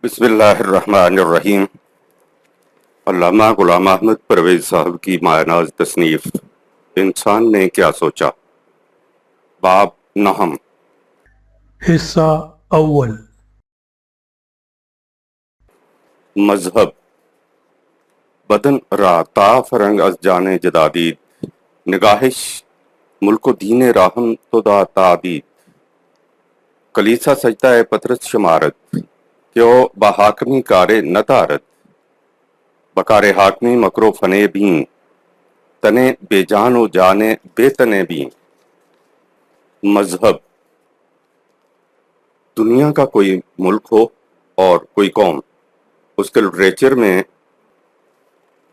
بسم اللہ الرحمن الرحیم۔ علامہ غلام احمد پرویز صاحب کی مایہ تصنیف انسان نے کیا سوچا، باب نہم۔ حصہ اول۔ مذہب بدن را تا فرنگ از جانے جدادید، نگاہش ملک و دین راہم تو دا تعدید، کلیسا سجدہ پترس شمارت، کیو با حاکمی کارے نتارت، بکار حاکمی مکرو فنے بین، تنے بے جان و جانے بے تنے بین۔ مذہب دنیا کا کوئی ملک ہو اور کوئی قوم، اس کے لٹریچر میں،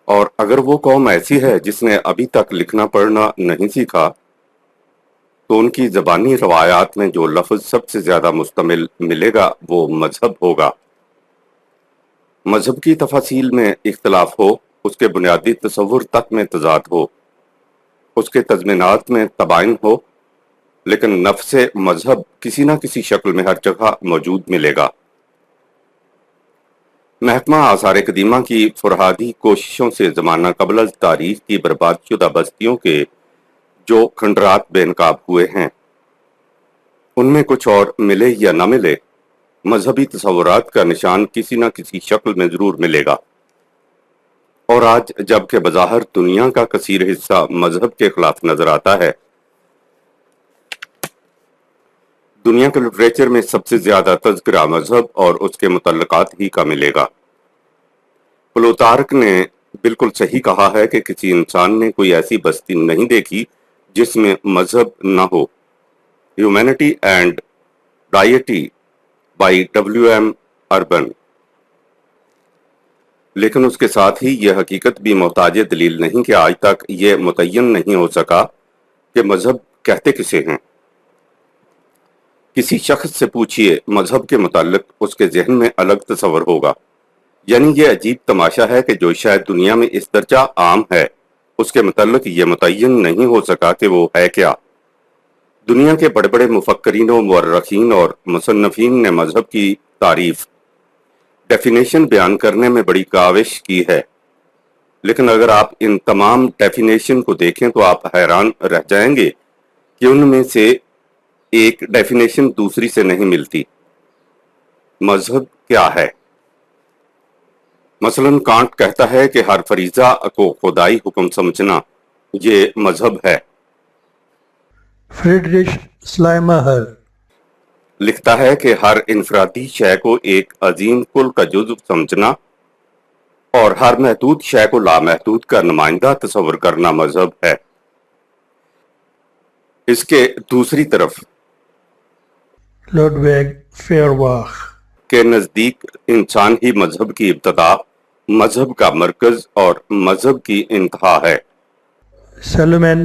اور اگر وہ قوم ایسی ہے جس نے ابھی تک لکھنا پڑھنا نہیں سیکھا، تو ان کی زبانی روایات میں جو لفظ سب سے زیادہ مشتمل ملے گا وہ مذہب ہوگا۔ مذہب کی تفاصیل میں اختلاف ہو، اس کے بنیادی تصور تک میں تضاد ہو، اس کے تضمینات میں تباین ہو، لیکن نفس مذہب کسی نہ کسی شکل میں ہر جگہ موجود ملے گا۔ محکمہ آثار قدیمہ کی فرہادی کوششوں سے زمانہ قبل از تاریخ کی برباد شدہ بستیوں کے جو کھنڈرات بے نقاب ہوئے ہیں، ان میں کچھ اور ملے یا نہ ملے، مذہبی تصورات کا نشان کسی نہ کسی شکل میں ضرور ملے گا۔ اور آج جب کہ بظاہر دنیا کا کثیر حصہ مذہب کے خلاف نظر آتا ہے، دنیا کے لٹریچر میں سب سے زیادہ تذکرہ مذہب اور اس کے متعلقات ہی کا ملے گا۔ پلوتارک نے بالکل صحیح کہا ہے کہ کسی انسان نے کوئی ایسی بستی نہیں دیکھی جس میں مذہب نہ ہو۔ Humanity and deity by WM Urban. لیکن اس کے ساتھ ہی یہ حقیقت بھی محتاج دلیل نہیں کہ آج تک یہ متعین نہیں ہو سکا کہ مذہب کہتے کسے ہیں۔ کسی شخص سے پوچھئے مذہب کے متعلق، اس کے ذہن میں الگ تصور ہوگا۔ یعنی یہ عجیب تماشا ہے کہ جو شاید دنیا میں اس درجہ عام ہے، اس کے متعلق یہ متعین نہیں ہو سکا کہ وہ ہے کیا۔ دنیا کے بڑے بڑے مفکرین و مورخین اور مصنفین نے مذہب کی تعریف، ڈیفینیشن بیان کرنے میں بڑی کاوش کی ہے، لیکن اگر آپ ان تمام ڈیفینیشن کو دیکھیں تو آپ حیران رہ جائیں گے کہ ان میں سے ایک ڈیفینیشن دوسری سے نہیں ملتی۔ مذہب کیا ہے؟ مثلا کانٹ کہتا ہے کہ ہر فریضہ کو خدائی حکم سمجھنا یہ مذہب ہے۔ فریڈرش سلائمہر لکھتا ہے کہ ہر انفرادی شے کو ایک عظیم کل کا جزو سمجھنا اور ہر محدود شے کو لامحدود کا نمائندہ تصور کرنا مذہب ہے۔ اس کے دوسری طرف لوڈویگ فیئرباخ کے نزدیک انسان ہی مذہب کی ابتدا، مذہب کا مرکز اور مذہب کی انتہا ہے۔ سیلومین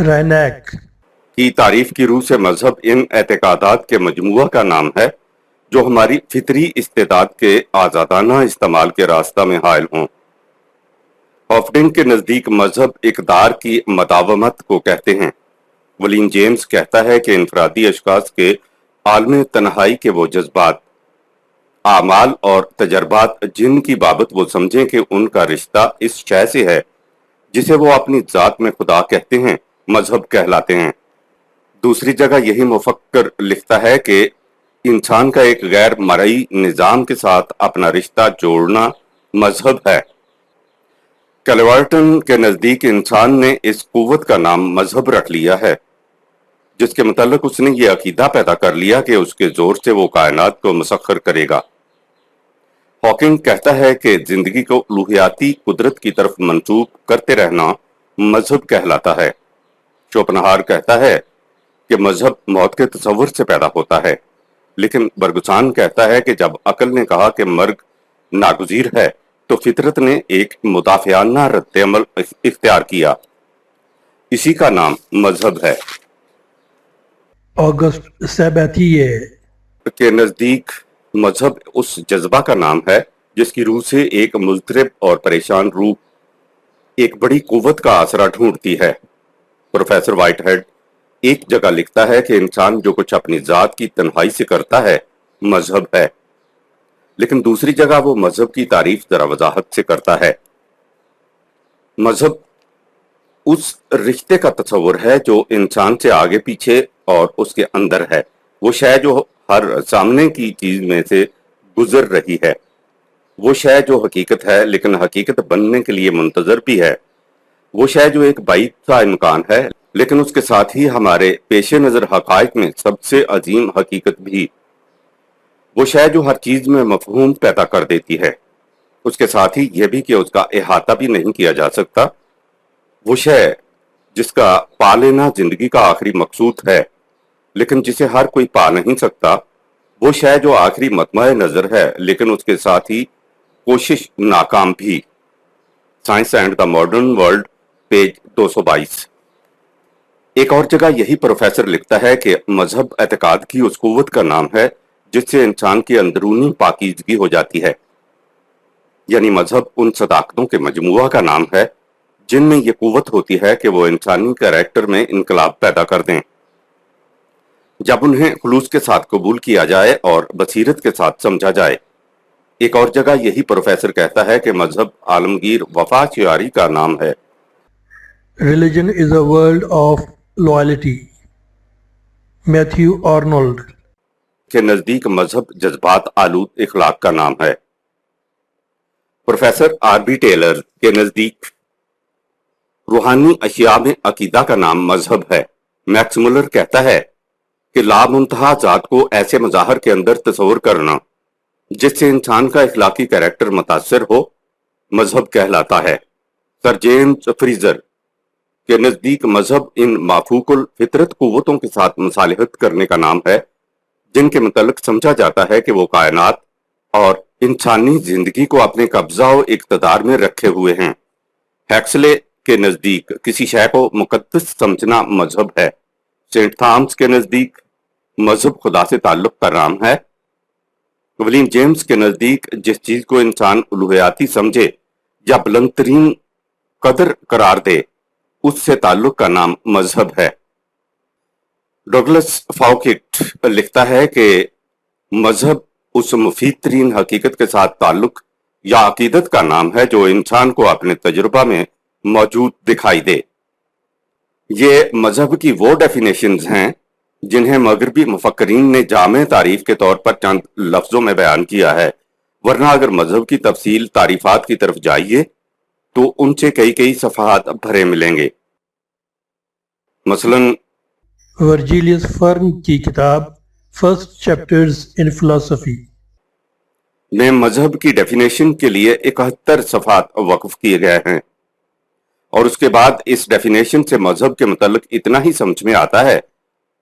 رائنیک کی تعریف کی روح سے مذہب ان اعتقادات کے مجموعہ کا نام ہے جو ہماری فطری استعداد کے آزادانہ استعمال کے راستہ میں حائل ہوں۔ ہافڈنگ کے نزدیک مذہب اقدار کی مداومت کو کہتے ہیں۔ ولیم جیمز کہتا ہے کہ انفرادی اشخاص کے عالم تنہائی کے وہ جذبات، اعمال اور تجربات جن کی بابت وہ سمجھیں کہ ان کا رشتہ اس شے سے ہے جسے وہ اپنی ذات میں خدا کہتے ہیں، مذہب کہلاتے ہیں۔ دوسری جگہ یہی مفکر لکھتا ہے کہ انسان کا ایک غیر مرئی نظام کے ساتھ اپنا رشتہ جوڑنا مذہب ہے۔ کیلورٹن کے نزدیک انسان نے اس قوت کا نام مذہب رکھ لیا ہے جس کے متعلق اس نے یہ عقیدہ پیدا کر لیا کہ اس کے زور سے وہ کائنات کو مسخر کرے گا۔ ہاکنگ کہتا ہے کہ زندگی کو الوہیاتی قدرت کی طرف منسوب کرتے رہنا مذہب کہلاتا ہے۔ شوپنہار کہتا ہے کہ مذہب موت کے تصور سے پیدا ہوتا ہے، لیکن برگسان کہتا ہے کہ جب عقل نے کہا کہ مرگ ناگزیر ہے تو فطرت نے ایک مدافعانہ رد عمل اختیار کیا۔ اسی کا نام مذہب ہے۔ آگسٹ سیباتیے کے نزدیک مذہب اس جذبہ کا نام ہے جس کی روح سے ایک مضطرب اور پریشان روح ایک بڑی قوت کا آسرا ڈھونڈتی ہے۔ پروفیسر وائٹ ہیڈ ایک جگہ لکھتا ہے کہ انسان جو کچھ اپنی ذات کی تنہائی سے کرتا ہے مذہب ہے۔ لیکن دوسری جگہ وہ مذہب کی تعریف ذرا وضاحت سے کرتا ہے۔ مذہب اس رشتے کا تصور ہے جو انسان سے آگے پیچھے اور اس کے اندر ہے، وہ شے جو ہر سامنے کی چیز میں سے گزر رہی ہے، وہ شے جو حقیقت ہے لیکن حقیقت بننے کے لیے منتظر بھی ہے، وہ شے جو ایک بعید سا امکان ہے لیکن اس کے ساتھ ہی ہمارے پیش نظر حقائق میں سب سے عظیم حقیقت بھی، وہ شے جو ہر چیز میں مفہوم پیدا کر دیتی ہے، اس کے ساتھ ہی یہ بھی کہ اس کا احاطہ بھی نہیں کیا جا سکتا، وہ شے جس کا پا لینا زندگی کا آخری مقصود ہے لیکن جسے ہر کوئی پا نہیں سکتا، وہ شے جو آخری مطمع نظر ہے لیکن اس کے ساتھ ہی کوشش ناکام بھی۔ Science and the modern world, page 222۔ ایک اور جگہ یہی پروفیسر لکھتا ہے کہ مذہب اعتقاد کی اس قوت کا نام ہے جس سے انسان کی اندرونی پاکیزگی ہو جاتی ہے، یعنی مذہب ان صداقتوں کے مجموعہ کا نام ہے جن میں یہ قوت ہوتی ہے کہ وہ انسانی کریکٹر میں انقلاب پیدا کر دیں جب انہیں خلوص کے ساتھ قبول کیا جائے اور بصیرت کے ساتھ سمجھا جائے۔ ایک اور جگہ یہی پروفیسر کہتا ہے کہ مذہب عالمگیر وفا شعاری کا نام ہے۔ Religion is a world of loyalty. Matthew Arnold. کے نزدیک مذہب جذبات آلود اخلاق کا نام ہے۔ پروفیسر آر بی ٹیلر کے نزدیک روحانی اشیاء میں عقیدہ کا نام مذہب ہے۔ میکس مولر کہتا ہے کہ لامنتہا ذات کو ایسے مظاہر کے اندر تصور کرنا جس سے انسان کا اخلاقی کریکٹر متاثر ہو مذہب کہلاتا ہے۔ سر جیمز فریزر کے نزدیک مذہب ان مافوق الفطرت قوتوں کے ساتھ مصالحت کرنے کا نام ہے جن کے متعلق سمجھا جاتا ہے کہ وہ کائنات اور انسانی زندگی کو اپنے قبضہ و اقتدار میں رکھے ہوئے ہیں۔ ہیکسلے کے نزدیک کسی شے کو مقدس سمجھنا مذہب ہے۔ سینٹ تھامس کے نزدیک مذہب خدا سے تعلق کا نام ہے۔ ولیم جیمز کے نزدیک جس چیز کو انسان الوہیاتی سمجھے یا بلند ترین قدر قرار دے اس سے تعلق کا نام مذہب ہے۔ ڈگلس فاؤکٹ لکھتا ہے کہ مذہب اس مفید ترین حقیقت کے ساتھ تعلق یا عقیدت کا نام ہے جو انسان کو اپنے تجربہ میں موجود دکھائی دے۔ یہ مذہب کی وہ ڈیفینیشنز ہیں جنہیں مغربی مفکرین نے جامع تعریف کے طور پر چند لفظوں میں بیان کیا ہے، ورنہ اگر مذہب کی تفصیل تعریفات کی طرف جائیے تو ان سے کئی صفحات بھرے ملیں گے۔ مثلاً ورجیلیس فرن کی کتاب فرسٹ چیپٹرز ان فلسفی میں مذہب کی ڈیفینیشن کے لیے 71 صفحات وقف کیے گئے ہیں، اور اس کے بعد اس ڈیفینیشن سے مذہب کے متعلق اتنا ہی سمجھ میں آتا ہے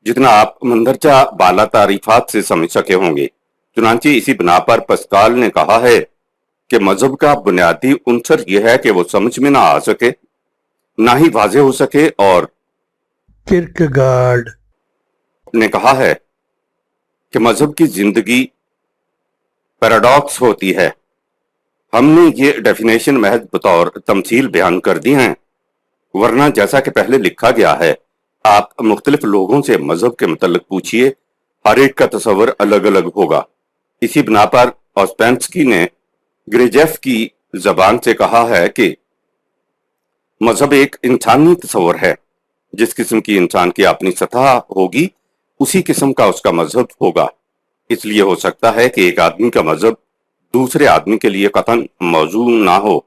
جتنا آپ مندرجہ بالا تعریفات سے سمجھ سکے ہوں گے۔ چنانچہ اسی بنا پر پسکال نے کہا ہے کہ مذہب کا بنیادی عنصر یہ ہے کہ وہ سمجھ میں نہ آ سکے، نہ ہی واضح ہو سکے، اور کرکگارڈ نے کہا ہے کہ مذہب کی زندگی پیراڈاکس ہوتی ہے۔ ہم نے یہ ڈیفینیشن محض بطور تمثیل بیان کر دی ہیں، ورنہ جیسا کہ پہلے لکھا گیا ہے آپ مختلف لوگوں سے مذہب کے متعلق پوچھئے، ہر ایک کا تصور الگ الگ ہوگا۔ اسی بنا پر اوسپینسکی نے گریجیف کی زبان سے کہا ہے کہ مذہب ایک انسانی تصور ہے، جس قسم کی انسان کی اپنی سطح ہوگی اسی قسم کا اس کا مذہب ہوگا۔ اس لیے ہو سکتا ہے کہ ایک آدمی کا مذہب دوسرے آدمی کے لیے قطعاً موزوں نہ ہو۔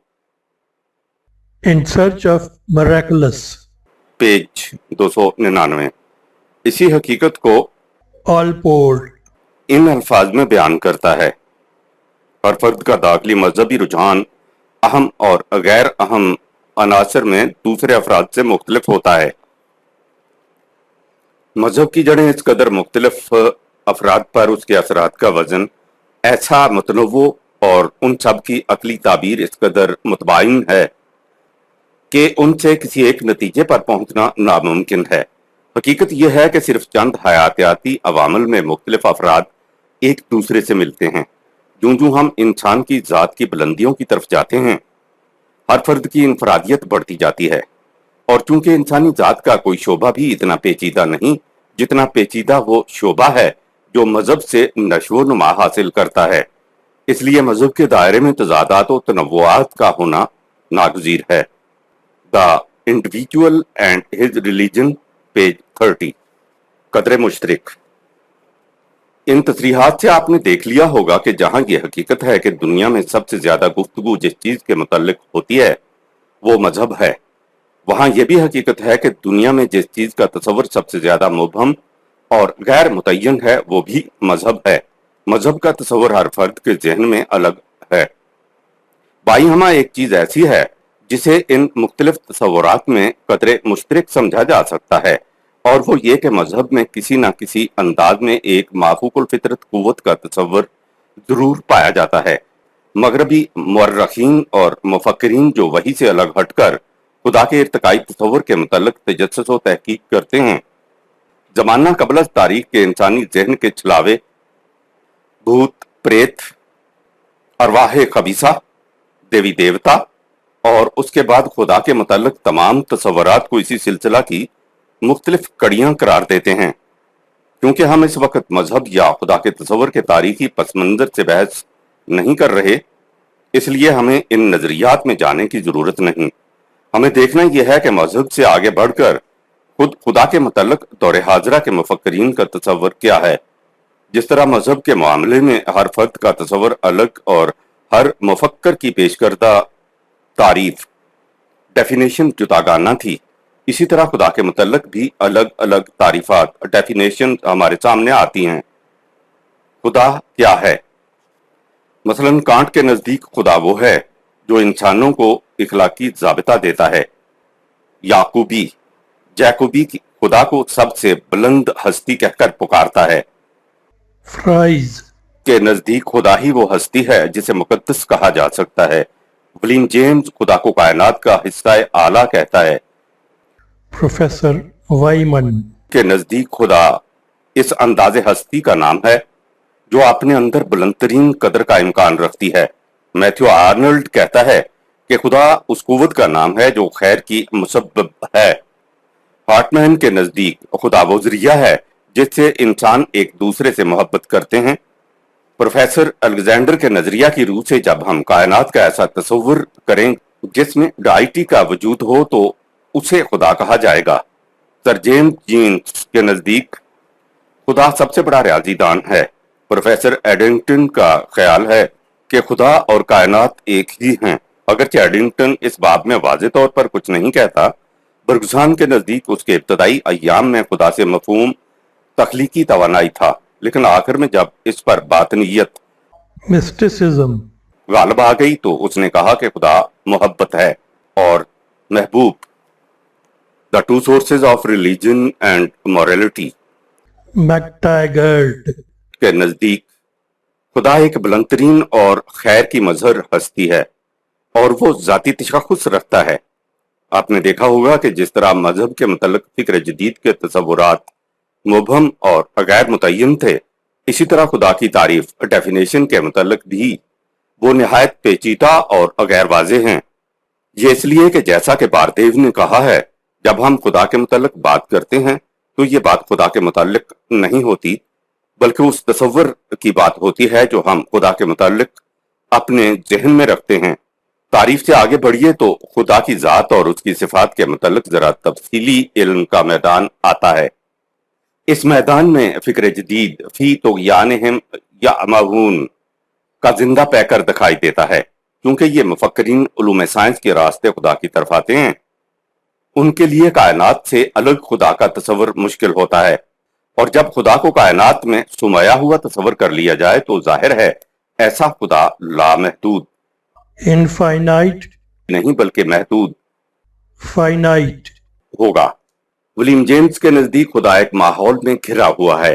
In search of miracles, page 299۔ اسی حقیقت کو آلپورٹ ان الفاظ میں بیان کرتا ہے، ہر فرد کا داخلی مذہبی رجحان اہم اور غیر اہم عناصر میں دوسرے افراد سے مختلف ہوتا ہے۔ مذہب کی جڑیں اس قدر مختلف افراد پر اس کے اثرات کا وزن ایسا متنوع اور ان سب کی عقلی تعبیر اس قدر متباین ہے کہ ان سے کسی ایک نتیجے پر پہنچنا ناممکن ہے۔ حقیقت یہ ہے کہ صرف چند حیاتیاتی عوامل میں مختلف افراد ایک دوسرے سے ملتے ہیں۔ جوں ہم انسان کی ذات کی بلندیوں کی طرف جاتے ہیں، ہر فرد کی انفرادیت بڑھتی جاتی ہے، اور چونکہ انسانی ذات کا کوئی شعبہ بھی اتنا پیچیدہ نہیں جتنا پیچیدہ وہ شعبہ ہے جو مذہب سے نشو و نما حاصل کرتا ہے۔ اس لیے مذہب کے دائرے میں تضادات و تنوعات کا ہونا ناگزیر ہے۔ The individual and his religion, page 30۔ قدر مشترک۔ ان تصریحات سے آپ نے دیکھ لیا ہوگا کہ جہاں یہ حقیقت ہے کہ دنیا میں سب سے زیادہ گفتگو جس چیز کے متعلق ہوتی ہے وہ مذہب ہے، وہاں یہ بھی حقیقت ہے کہ دنیا میں جس چیز کا تصور سب سے زیادہ مبہم اور غیر متعین ہے وہ بھی مذہب ہے۔ مذہب کا تصور ہر فرد کے ذہن میں الگ ہے۔ بائی ہمہ ایک چیز ایسی ہے جسے ان مختلف تصورات میں قدر مشترک سمجھا جا سکتا ہے، اور وہ یہ کہ مذہب میں کسی نہ کسی انداز میں ایک مافوق الفطرت قوت کا تصور ضرور پایا جاتا ہے۔ مغربی مورخین اور مفکرین جو وحی سے الگ ہٹ کر خدا کے ارتقائی تصور کے متعلق تجسس و تحقیق کرتے ہیں، زمانہ قبل از تاریخ کے انسانی ذہن کے چھلاوے، بھوت، پریت، ارواح خبیثہ، دیوی دیوتا اور اس کے بعد خدا کے متعلق تمام تصورات کو اسی سلسلہ کی مختلف کڑیاں قرار دیتے ہیں۔ کیونکہ ہم اس وقت مذہب یا خدا کے تصور کے تاریخی پس منظر سے بحث نہیں کر رہے، اس لیے ہمیں ان نظریات میں جانے کی ضرورت نہیں۔ ہمیں دیکھنا یہ ہے کہ مذہب سے آگے بڑھ کر خود خدا کے متعلق دور حاضرہ کے مفکرین کا تصور کیا ہے۔ جس طرح مذہب کے معاملے میں ہر فرد کا تصور الگ اور ہر مفکر کی پیش کردہ تعریف ڈیفینیشن جداگانہ تھی، اسی طرح خدا کے متعلق بھی الگ الگ تعریفات ڈیفینیشن ہمارے سامنے آتی ہیں۔ خدا کیا ہے؟ مثلا کانٹ کے نزدیک خدا وہ ہے جو انسانوں کو اخلاقی ضابطہ دیتا ہے۔ جیکوبی خدا کو سب سے بلند ہستی کہہ کر پکارتا ہے۔ فرائز کے نزدیک خدا ہی وہ ہستی ہے جسے مقدس کہا جا سکتا ہے۔ ولیم جیمز خدا کو کائنات کا حصہ اعلیٰ کہتا ہے۔ پروفیسر وائمن کے نزدیک خدا اس انداز ہستی کا نام ہے جو اپنے اندر بلند ترین قدر کا امکان رکھتی ہے۔ میتھیو آرنلڈ کہتا ہے کہ خدا اس قوت کا نام ہے جو خیر کی مسبب ہے۔ ہارٹمین کے نزدیک خدا وہ ذریعہ ہے جس سے انسان ایک دوسرے سے محبت کرتے ہیں۔ پروفیسر الیگزینڈر کے نظریہ کی روح سے جب ہم کائنات کا ایسا تصور کریں جس میں ڈائٹی کا وجود ہو تو اسے خدا کہا جائے گا۔ سر جیمز جینس کے نزدیک خدا سب سے بڑا ریاضی دان ہے۔ پروفیسر ایڈنگٹن کا خیال ہے کہ خدا اور کائنات ایک ہی ہیں، اگرچہ ایڈنگٹن اس باب میں واضح طور پر کچھ نہیں کہتا۔ برگزان کے نزدیک اس کے ابتدائی ایام میں خدا سے مفہوم تخلیقی توانائی تھا، لیکن آخر میں جب اس پر باطنیت مسٹیسزم غالب آ گئی تو اس نے کہا کہ خدا محبت ہے اور محبوب۔ The two sources of religion and morality McTaggart کے نزدیک خدا ایک بلند ترین اور خیر کی مظہر ہستی ہے اور وہ ذاتی تشخص رکھتا ہے۔ آپ نے دیکھا ہوگا کہ جس طرح مذہب کے متعلق فکر جدید کے تصورات مبہم اور غیر متعین تھے، اسی طرح خدا کی تعریف ڈیفینیشن کے متعلق بھی وہ نہایت پیچیدہ اور غیر واضح ہیں۔ یہ اس لیے کہ جیسا کہ باردیو نے کہا ہے، جب ہم خدا کے متعلق بات کرتے ہیں تو یہ بات خدا کے متعلق نہیں ہوتی، بلکہ اس تصور کی بات ہوتی ہے جو ہم خدا کے متعلق اپنے ذہن میں رکھتے ہیں۔ تعریف سے آگے بڑھیے تو خدا کی ذات اور اس کی صفات کے متعلق ذرا تفصیلی علم کا میدان آتا ہے۔ اس میدان میں فکر جدید فی طغیانہم یعمہون کا زندہ پیکر دکھائی دیتا ہے، کیونکہ یہ مفکرین علوم سائنس کے راستے خدا کی طرف آتے ہیں۔ ان کے لیے کائنات سے الگ خدا کا تصور مشکل ہوتا ہے، اور جب خدا کو کائنات میں سمایا ہوا تصور کر لیا جائے تو ظاہر ہے ایسا خدا لامحدود انفائنائٹ نہیں بلکہ محدود فائنائٹ ہوگا۔ ولیم جیمز کے نزدیک خدا ایک ماحول میں گھرا ہوا ہے،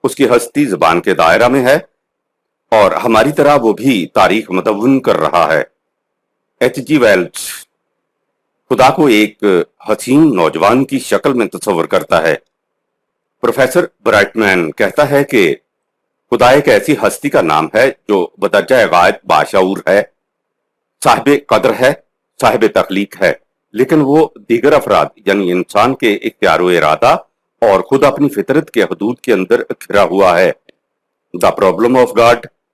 اس کی ہستی زبان کے دائرہ میں ہے اور ہماری طرح وہ بھی تاریخ مدون کر رہا ہے۔ ایچ جی ویلز خدا کو ایک حسین نوجوان کی شکل میں تصور کرتا ہے۔ پروفیسر برائٹمین کہتا ہے کہ خدا ایک ایسی ہستی کا نام ہے جو بدرجہ غائب باشعور ہے، صاحب قدر ہے، صاحب تخلیق ہے، لیکن وہ دیگر افراد یعنی انسان کے اختیار و ارادہ اور خود اپنی فطرت کے حدود کے اندر گھرا ہوا ہے۔ The problem of God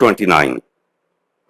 29।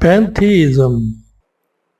Pantheism.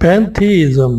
Pantheism.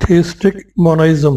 Theistic monism.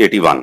81।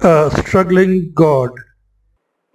A struggling God.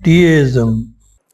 Deism.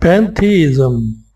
Pantheism.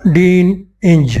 Dean Inge.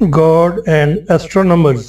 God and astronomers.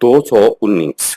219।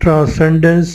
Transcendence.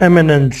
Eminence.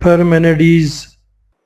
Parmenides.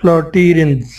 Plotinus.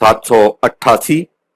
788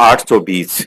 820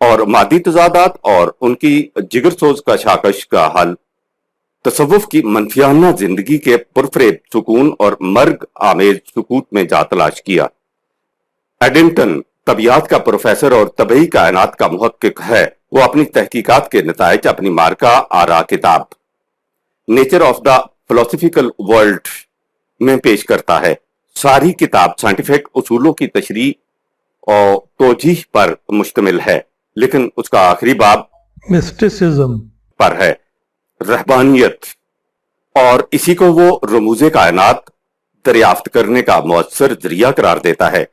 اور مادی تضادات اور ان کی جگر سوز کشاکش کا حل تصوف کی منفیانہ زندگی کے پرفریب سکون اور مرگ آمیز سکوت میں جا تلاش کیا۔ ایڈنگٹن طبیعت کا پروفیسر اور طبعی کائنات کا محقق ہے۔ وہ اپنی تحقیقات کے نتائج اپنی مارکہ آرا کتاب nature of the philosophical world میں پیش کرتا ہے۔ ساری کتاب سائنٹیفک اصولوں کی تشریح اور توجیح پر مشتمل ہے، لیکن اس کا آخری باب مسٹسزم پر ہے، رہبانیت، اور اسی کو وہ رموز کائنات دریافت کرنے کا مؤثر ذریعہ قرار دیتا ہے۔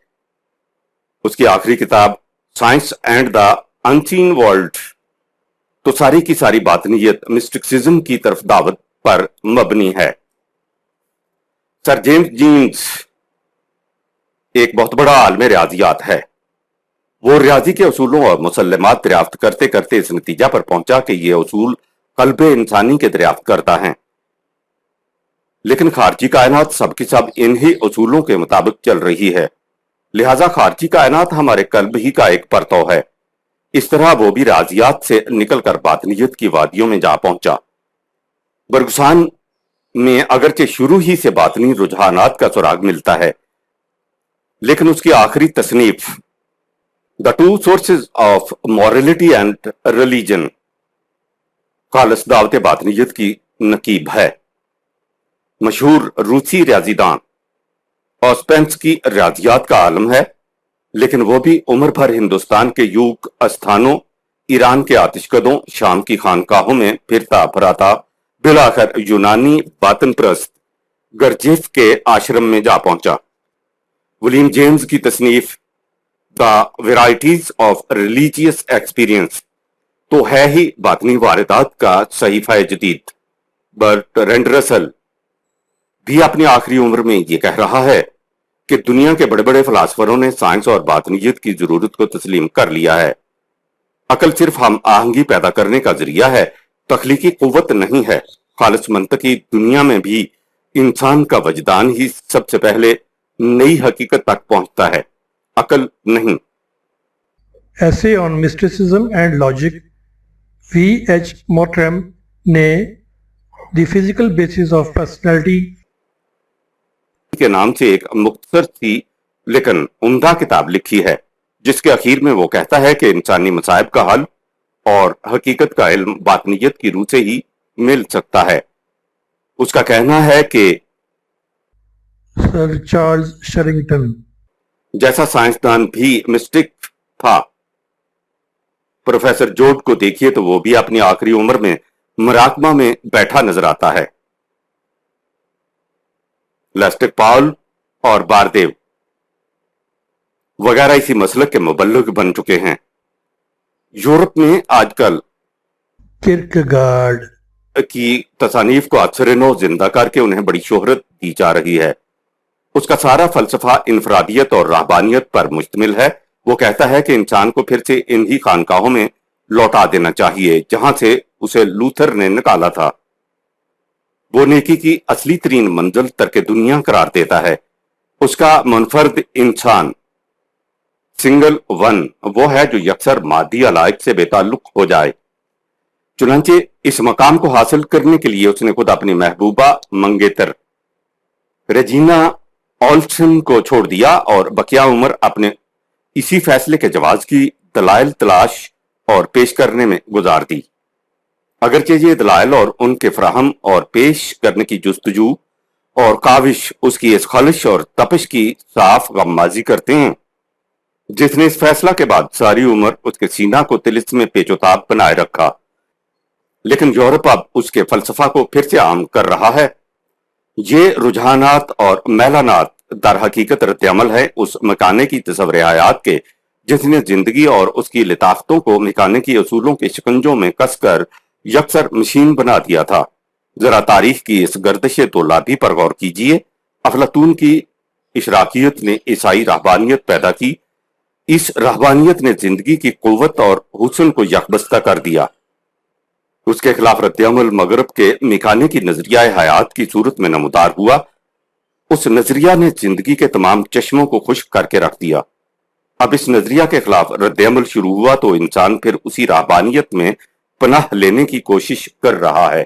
اس کی آخری کتاب science and the unseen world تو ساری کی ساری باطنیت مسٹکسزم کی طرف دعوت پر مبنی ہے۔ سر جیمز جینز ایک بہت بڑا عالم ریاضیات ہے۔ وہ ریاضی کے اصولوں اور مسلمات دریافت کرتے کرتے اس نتیجہ پر پہنچا کہ یہ اصول قلب انسانی کے دریافت کرتا ہے، لیکن خارجی کائنات سب کی سب انہی اصولوں کے مطابق چل رہی ہے، لہٰذا خارجی کائنات ہمارے قلب ہی کا ایک پرتو ہے۔ اس طرح وہ بھی ریاضیات سے نکل کر باطنیت کی وادیوں میں جا پہنچا۔ برگسان میں اگرچہ شروع ہی سے باطنی رجحانات کا سراغ ملتا ہے، لیکن اس کی آخری تصنیف دا two sources of morality and religion خالص دعوت باطنیت کی نقیب ہے۔ مشہور روسی ریاضی دان اوسپینسکی ریاضیات کا عالم ہے، لیکن وہ بھی عمر بھر ہندوستان کے یوگ استھانوں، ایران کے آتش کدوں، شام کی خانقاہوں میں پھرتا پھراتا بالآخر یونانی باطن پرست گرجیف کے آشرم میں جا پہنچا۔ ولیم جیمز کی تصنیف دا ویرائٹیز آف ریلیجیس ایکسپیرینس تو ہے ہی باطنی واردات کا صحیفہ جدید۔ برٹ رینڈرسل بھی اپنی آخری عمر میں یہ کہہ رہا ہے کہ دنیا کے بڑے بڑے فلاسفروں نے سائنس اور باطنیت کی ضرورت کو تسلیم کر لیا ہے۔ عقل صرف ہم آہنگی پیدا کرنے کا ذریعہ ہے، تخلیقی قوت نہیں ہے۔ خالص منطقی دنیا میں بھی انسان کا وجدان ہی سب سے پہلے نئی حقیقت تک پہنچتا ہے، عقل نہیں۔ Essays on mysticism and logic V H Mottram نے the physical basis of personality کے نام سے ایک مختصر سی لیکن عمدہ کتاب لکھی ہے، جس کے اخیر میں وہ کہتا ہے کہ انسانی مصائب کا حل اور حقیقت کا علم باطنیت کی روح سے ہی مل سکتا ہے۔ اس کا کہنا ہے کہ سر چارلز شرنگٹن جیسا سائنسدان بھی مسٹک تھا، پروفیسر جورڈ کو دیکھیے تو وہ بھی اپنی آخری عمر میں مراقبہ میں بیٹھا نظر آتا ہے۔ لیسٹک پاول اور باردیو وغیرہ اسی مسلک کے مبلغ بن چکے ہیں۔ یورپ میں آج کل کرکگارڈ کی تصانیف کو اثر نو زندہ کر کے انہیں بڑی شہرت دی جا رہی ہے۔ اس کا سارا فلسفہ انفرادیت اور رہبانیت پر مشتمل ہے۔ وہ کہتا ہے کہ انسان کو پھر سے انہی خانقاہوں میں لوٹا دینا چاہیے جہاں سے اسے لوتھر نے نکالا تھا۔ وہ نیکی کی اصلی ترین منزل ترک دنیا قرار دیتا ہے۔ اس کا منفرد انسان، سنگل ون، وہ ہے جو یکسر مادی علائق سے بے تعلق ہو جائے۔ چنانچہ اس مقام کو حاصل کرنے کے لیے اس نے خود اپنی محبوبہ منگیتر ریجینا اولسن کو چھوڑ دیا اور بقیہ عمر اپنے اسی فیصلے کے جواز کی دلائل تلاش اور پیش کرنے میں گزار دی۔ اگرچہ یہ دلائل اور ان کے فراہم اور پیش کرنے کی جستجو اور کاوش اس کی اس خلش اور تپش کی صاف غمازی کرتے ہیں، جس نے اس فیصلہ کے بعد ساری عمر اس کے سینہ کو طلسم میں پیچ و تاب بنائے رکھا۔ لیکن یورپ اب اس کے فلسفہ کو پھر سے عام کر رہا ہے۔ یہ رجحانات اور میلانات در حقیقت رد عمل ہے اس مکانے کی تصور حیات کے جس نے زندگی اور اس کی لطافتوں کو مکانے کی اصولوں کے شکنجوں میں کس کر یکسر مشین بنا دیا تھا۔ ذرا تاریخ کی اس گردش طولابی پر غور کیجئے۔ افلاطون کی اشراقیت نے عیسائی رہبانیت پیدا کی۔ اس رہبانیت نے زندگی کی قوت اور حسن کو یکبستہ کر دیا۔ اس کے خلاف رد عمل مغرب کے مکانے کی نظریہ حیات کی صورت میں نمودار ہوا۔ اس نظریہ نے زندگی کے تمام چشموں کو خشک کر کے رکھ دیا۔ اب اس نظریہ کے خلاف رد عمل شروع ہوا تو انسان پھر اسی رہبانیت میں پناہ لینے کی کوشش کر رہا ہے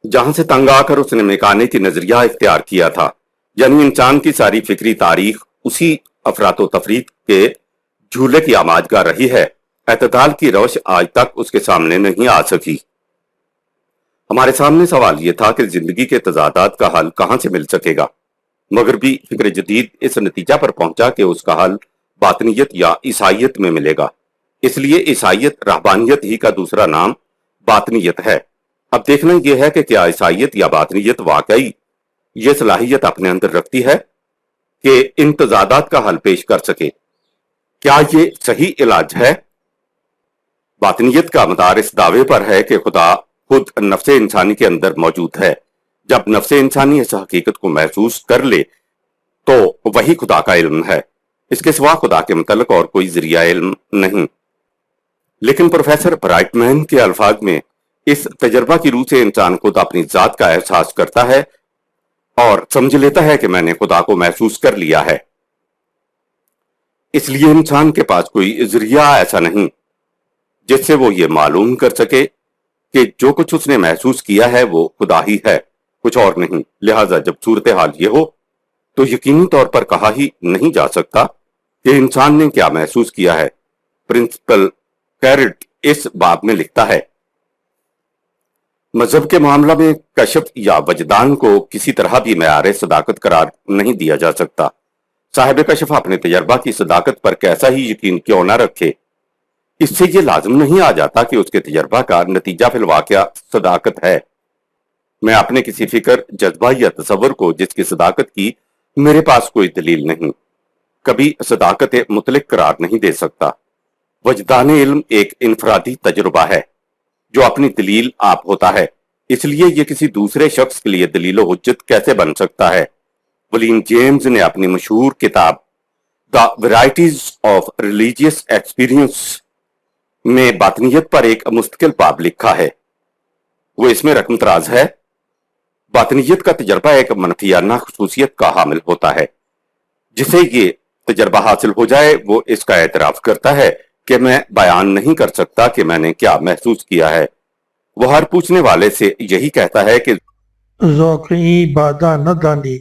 جہاں سے تنگ آ کر اس نے میکانے کی نظریہ اختیار کیا تھا، یعنی انسان کی ساری فکری تاریخ اسی افراط و تفریط کے جھولے کی آماجگاہ رہی ہے۔ اعتدال کی روش آج تک اس کے سامنے نہیں آ سکی۔ ہمارے سامنے سوال یہ تھا کہ زندگی کے تضادات کا حل کہاں سے مل سکے گا، مگر بھی فکر جدید اس نتیجہ پر پہنچا کہ اس کا حل باطنیت یا عیسائیت میں ملے گا۔ اس لیے عیسائیت رہبانیت ہی کا دوسرا نام باطنیت ہے۔ اب دیکھنا یہ ہے کہ کیا عیسائیت یا باطنیت واقعی یہ صلاحیت اپنے اندر رکھتی ہے کہ ان تضادات کا حل پیش کر سکے؟ کیا یہ صحیح علاج ہے؟ باطنیت کا مدار اس دعوے پر ہے کہ خدا خود نفس انسانی کے اندر موجود ہے۔ جب نفس انسانی اس حقیقت کو محسوس کر لے تو وہی خدا کا علم ہے۔ اس کے سوا خدا کے متعلق اور کوئی ذریعہ علم نہیں۔ لیکن پروفیسر برائٹ مین کے الفاظ میں اس تجربہ کی روح سے انسان خود اپنی ذات کا احساس کرتا ہے اور سمجھ لیتا ہے کہ میں نے خدا کو محسوس کر لیا ہے۔ اس لیے انسان کے پاس کوئی ذریعہ ایسا نہیں جس سے وہ یہ معلوم کر سکے کہ جو کچھ اس نے محسوس کیا ہے وہ خدا ہی ہے، کچھ اور نہیں۔ لہٰذا جب صورتحال یہ ہو تو یقینی طور پر کہا ہی نہیں جا سکتا کہ انسان نے کیا محسوس کیا ہے۔ پرنسپل کیرٹ اس باب میں لکھتا ہے، مذہب کے معاملہ میں کشف یا وجدان کو کسی طرح بھی معیار صداقت قرار نہیں دیا جا سکتا۔ صاحب کشف اپنے تجربہ کی صداقت پر کیسا ہی یقین کیوں نہ رکھے، اس سے یہ لازم نہیں آ جاتا کہ اس کے تجربہ کا نتیجہ فی الواقع صداقت ہے۔ میں اپنے کسی فکر، جذبہ یا تصور کو جس کی صداقت کی میرے پاس کوئی دلیل نہیں، کبھی صداقت مطلق قرار نہیں دے سکتا۔ وجدان علم ایک انفرادی تجربہ ہے جو اپنی دلیل آپ ہوتا ہے، اس لیے یہ کسی دوسرے شخص کے لیے دلیل و حجت کیسے بن سکتا ہے؟ ولیم جیمز نے اپنی مشہور کتاب دا ورائٹیز آف ریلیجیس ایکسپیرینس میں باطنیت پر ایک مستقل باب لکھا ہے۔ وہ اس میں رقم تراز ہے۔ باطنیت کا تجربہ ایک منفیانہ خصوصیت کا حامل ہوتا ہے۔ جسے یہ تجربہ حاصل ہو جائے وہ اس کا اعتراف کرتا ہے کہ میں بیان نہیں کر سکتا کہ میں نے کیا محسوس کیا ہے۔ وہ ہر پوچھنے والے سے یہی کہتا ہے کہ ذوقی بادہ نہ دانی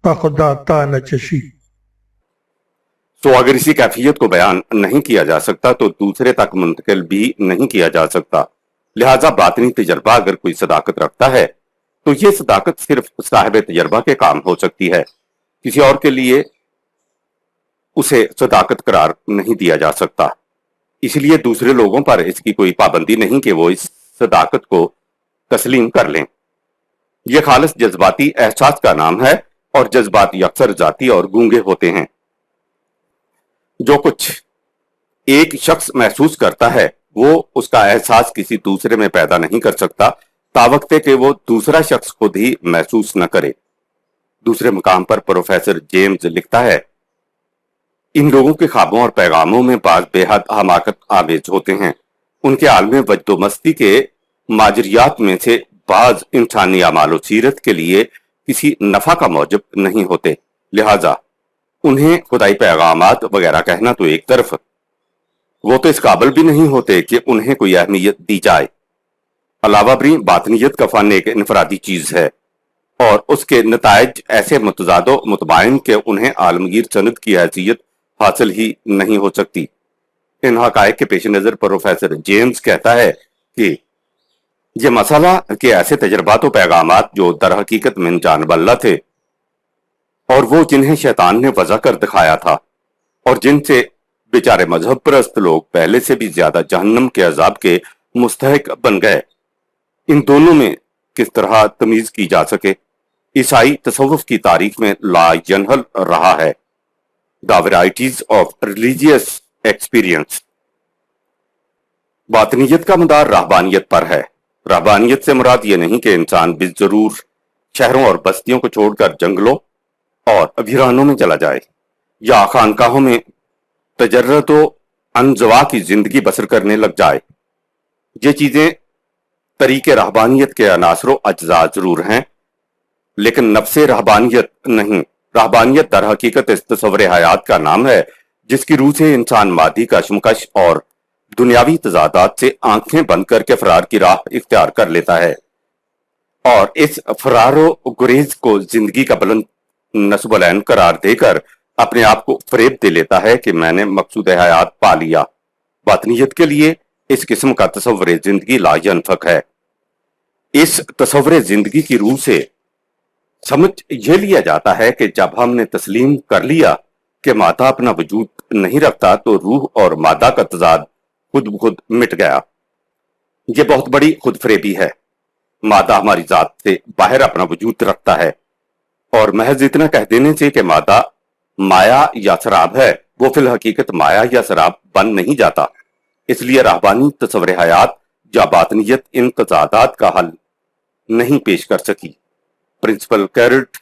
بخدا تا نہ چشی۔ تو اگر اسی کیفیت کو بیان نہیں کیا جا سکتا تو دوسرے تک منتقل بھی نہیں کیا جا سکتا۔ لہٰذا باطنی تجربہ اگر کوئی صداقت رکھتا ہے تو یہ صداقت صرف صاحب تجربہ کے کام ہو سکتی ہے، کسی اور کے لیے اسے صداقت قرار نہیں دیا جا سکتا۔ اس لیے دوسرے لوگوں پر اس کی کوئی پابندی نہیں کہ وہ اس صداقت کو تسلیم کر لیں۔ یہ خالص جذباتی احساس کا نام ہے اور جذبات اکثر ذاتی اور گونگے ہوتے ہیں۔ جو کچھ ایک شخص محسوس کرتا ہے وہ اس کا احساس کسی دوسرے میں پیدا نہیں کر سکتا تاوقتے کہ وہ دوسرا شخص خود ہی محسوس نہ کرے۔ دوسرے مقام پر پروفیسر جیمز لکھتا ہے، ان لوگوں کے خوابوں اور پیغاموں میں بعض بے حد حماقت آمیز ہوتے ہیں۔ ان کے عالم وجد و مستی کے ماجریات میں سے بعض انسانی اعمال و سیرت کے لیے کسی نفع کا موجب نہیں ہوتے، لہٰذا انہیں خدائی پیغامات وغیرہ کہنا تو ایک طرف، وہ تو اس قابل بھی نہیں ہوتے کہ انہیں کوئی اہمیت دی جائے۔ علاوہ بری باطنیت کا فن ایک انفرادی چیز ہے اور اس کے نتائج ایسے متضاد و متباین کہ انہیں عالمگیر سند کی حیثیت حاصل ہی نہیں ہو سکتی۔ ان حقائق کے پیش نظر پروفیسر جیمز کہتا ہے کہ یہ مسئلہ کہ ایسے تجربات و پیغامات جو در حقیقت من جانب اللہ تھے اور وہ جنہیں شیطان نے وضع کر دکھایا تھا اور جن سے بیچارے مذہب پرست لوگ پہلے سے بھی زیادہ جہنم کے عذاب کے مستحق بن گئے، ان دونوں میں کس طرح تمیز کی جا سکے، عیسائی تصوف کی تاریخ میں لا ینحل رہا ہے۔ دا ورائٹیز آف ریلیجیس ایکسپیرینس۔ باطنیت کا مدار رہبانیت پر ہے۔ رہبانیت سے مراد یہ نہیں کہ انسان بالضرور شہروں اور بستیوں کو چھوڑ کر جنگلوں اور ویرانوں میں چلا جائے یا خانقاہوں میں تجرد و انزوا کی زندگی بسر کرنے لگ جائے۔ یہ چیزیں طریق رہبانیت کے عناصر و اجزاء ضرور ہیں لیکن نفس رہبانیت نہیں۔ رہبانیت در حقیقت اس تصور حیات کا نام ہے جس کی روح سے انسان مادی کشمکش اور دنیاوی تضادات سے آنکھیں بند کر کے فرار کی راہ اختیار کر لیتا ہے، اور اس فرار و گریز کو زندگی کا بلند نصب العین قرار دے کر اپنے آپ کو فریب دے لیتا ہے کہ میں نے مقصود حیات پا لیا۔ باطنیت کے لیے اس قسم کا تصور زندگی لا ینفک ہے۔ اس تصور زندگی کی روح سے سمجھ یہ لیا جاتا ہے کہ جب ہم نے تسلیم کر لیا کہ مادہ اپنا وجود نہیں رکھتا تو روح اور مادہ کا تضاد خود بخود مٹ گیا۔ یہ بہت بڑی خود فریبی ہے۔ مادہ ہماری ذات سے باہر اپنا وجود رکھتا ہے، اور محض اتنا کہہ دینے سے کہ مادہ مایا یا سراب ہے، وہ فی الحقیقت مایا یا سراب بن نہیں جاتا۔ اس لیے رہبانی تصور حیات یا باطنیت ان تضادات کا حل نہیں پیش کر سکی۔ پرنسپل کیرٹ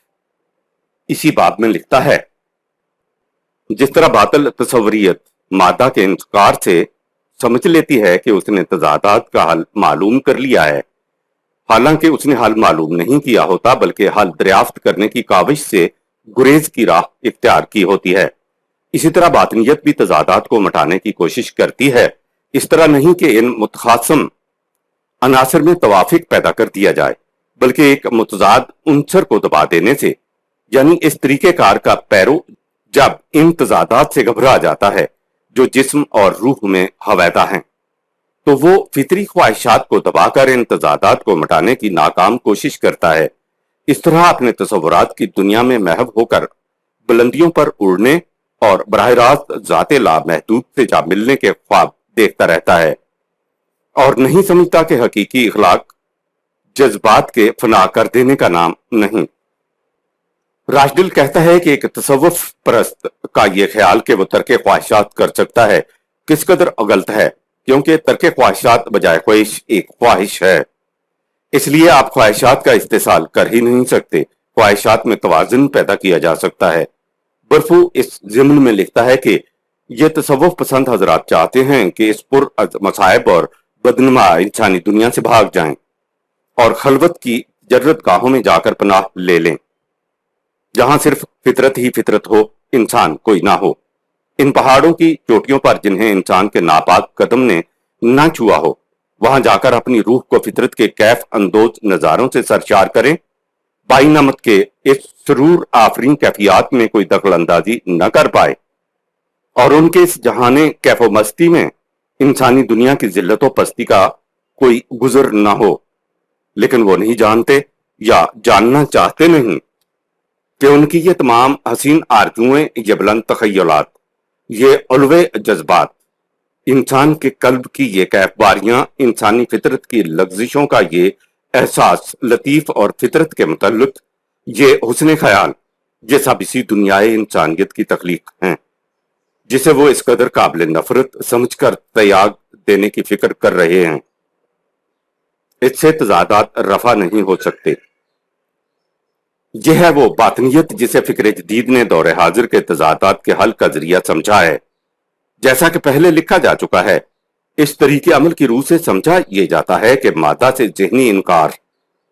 اسی باب میں لکھتا ہے، جس طرح باطل تصوریت مادہ کے انکار سے سمجھ لیتی ہے کہ اس نے تضادات کا حل معلوم کر لیا ہے، حالانکہ اس نے حل معلوم نہیں کیا ہوتا بلکہ حل دریافت کرنے کی کاوش سے گریز کی راہ اختیار کی ہوتی ہے، اسی طرح باطنیت بھی تضادات کو مٹانے کی کوشش کرتی ہے، اس طرح نہیں کہ ان متخاصم عناصر میں توافق پیدا کر دیا جائے بلکہ ایک متضاد عنصر کو دبا دینے سے، یعنی اس طریقہ کار کا پیرو جب ان تضادات سے گھبرا جاتا ہے جو جسم اور روح میں حویدہ ہیں تو وہ فطری خواہشات کو دبا کر ان تضادات کو مٹانے کی ناکام کوشش کرتا ہے۔ اس طرح اپنے تصورات کی دنیا میں محو ہو کر بلندیوں پر اڑنے اور براہ راست ذات لامحدود سے جا ملنے کے خواب دیکھتا رہتا ہے، اور نہیں سمجھتا کہ حقیقی اخلاق جذبات کے فنا کر دینے کا نام نہیں۔ راشدل کہتا ہے کہ ایک تصوف پرست کا یہ خیال کہ وہ ترک خواہشات کر سکتا ہے کس قدر غلط ہے، کیونکہ ترک خواہشات بجائے خواہش ایک خواہش ہے۔ اس لیے آپ خواہشات کا استحصال کر ہی نہیں سکتے، خواہشات میں توازن پیدا کیا جا سکتا ہے۔ برفو اس ضمن میں لکھتا ہے کہ یہ تصوف پسند حضرات چاہتے ہیں کہ اس پر مصائب اور بدنما انسانی دنیا سے بھاگ جائیں اور خلوت کی جرت گاہوں میں جا کر پناہ لے لیں، جہاں صرف فطرت ہی فطرت ہو، انسان کوئی نہ ہو۔ ان پہاڑوں کی چوٹیوں پر جنہیں انسان کے ناپاک قدم نے نہ چھوا ہو، وہاں جا کر اپنی روح کو فطرت کے کیف اندوز نظاروں سے سرشار کریں، بائی نمت کے اس سرور آفرین کیفیات میں کوئی دخل اندازی نہ کر پائے، اور ان کے اس جہانے کیف و مستی میں انسانی دنیا کی ذلت و پستی کا کوئی گزر نہ ہو۔ لیکن وہ نہیں جانتے یا جاننا چاہتے نہیں کہ ان کی یہ تمام حسین آرزوئیں، یہ بلند تخیلات، یہ علوے جذبات، انسان کے قلب کی یہ کیف باریاں، انسانی فطرت کی لغزشوں کا یہ احساس لطیف اور فطرت کے متعلق یہ حسن خیال، یہ سب اسی دنیائے انسانیت کی تخلیق ہیں، جسے وہ اس قدر قابل نفرت سمجھ کر تیاگ دینے کی فکر کر رہے ہیں۔ اس سے تضادات رفع نہیں ہو سکتے۔ یہ ہے وہ باطنیت جسے فکر جدید نے دور حاضر کے تضادات کے حل کا ذریعہ سمجھا ہے۔ جیسا کہ پہلے لکھا جا چکا ہے، اس طریقے عمل کی روح سے سمجھا یہ جاتا ہے کہ مادہ سے ذہنی انکار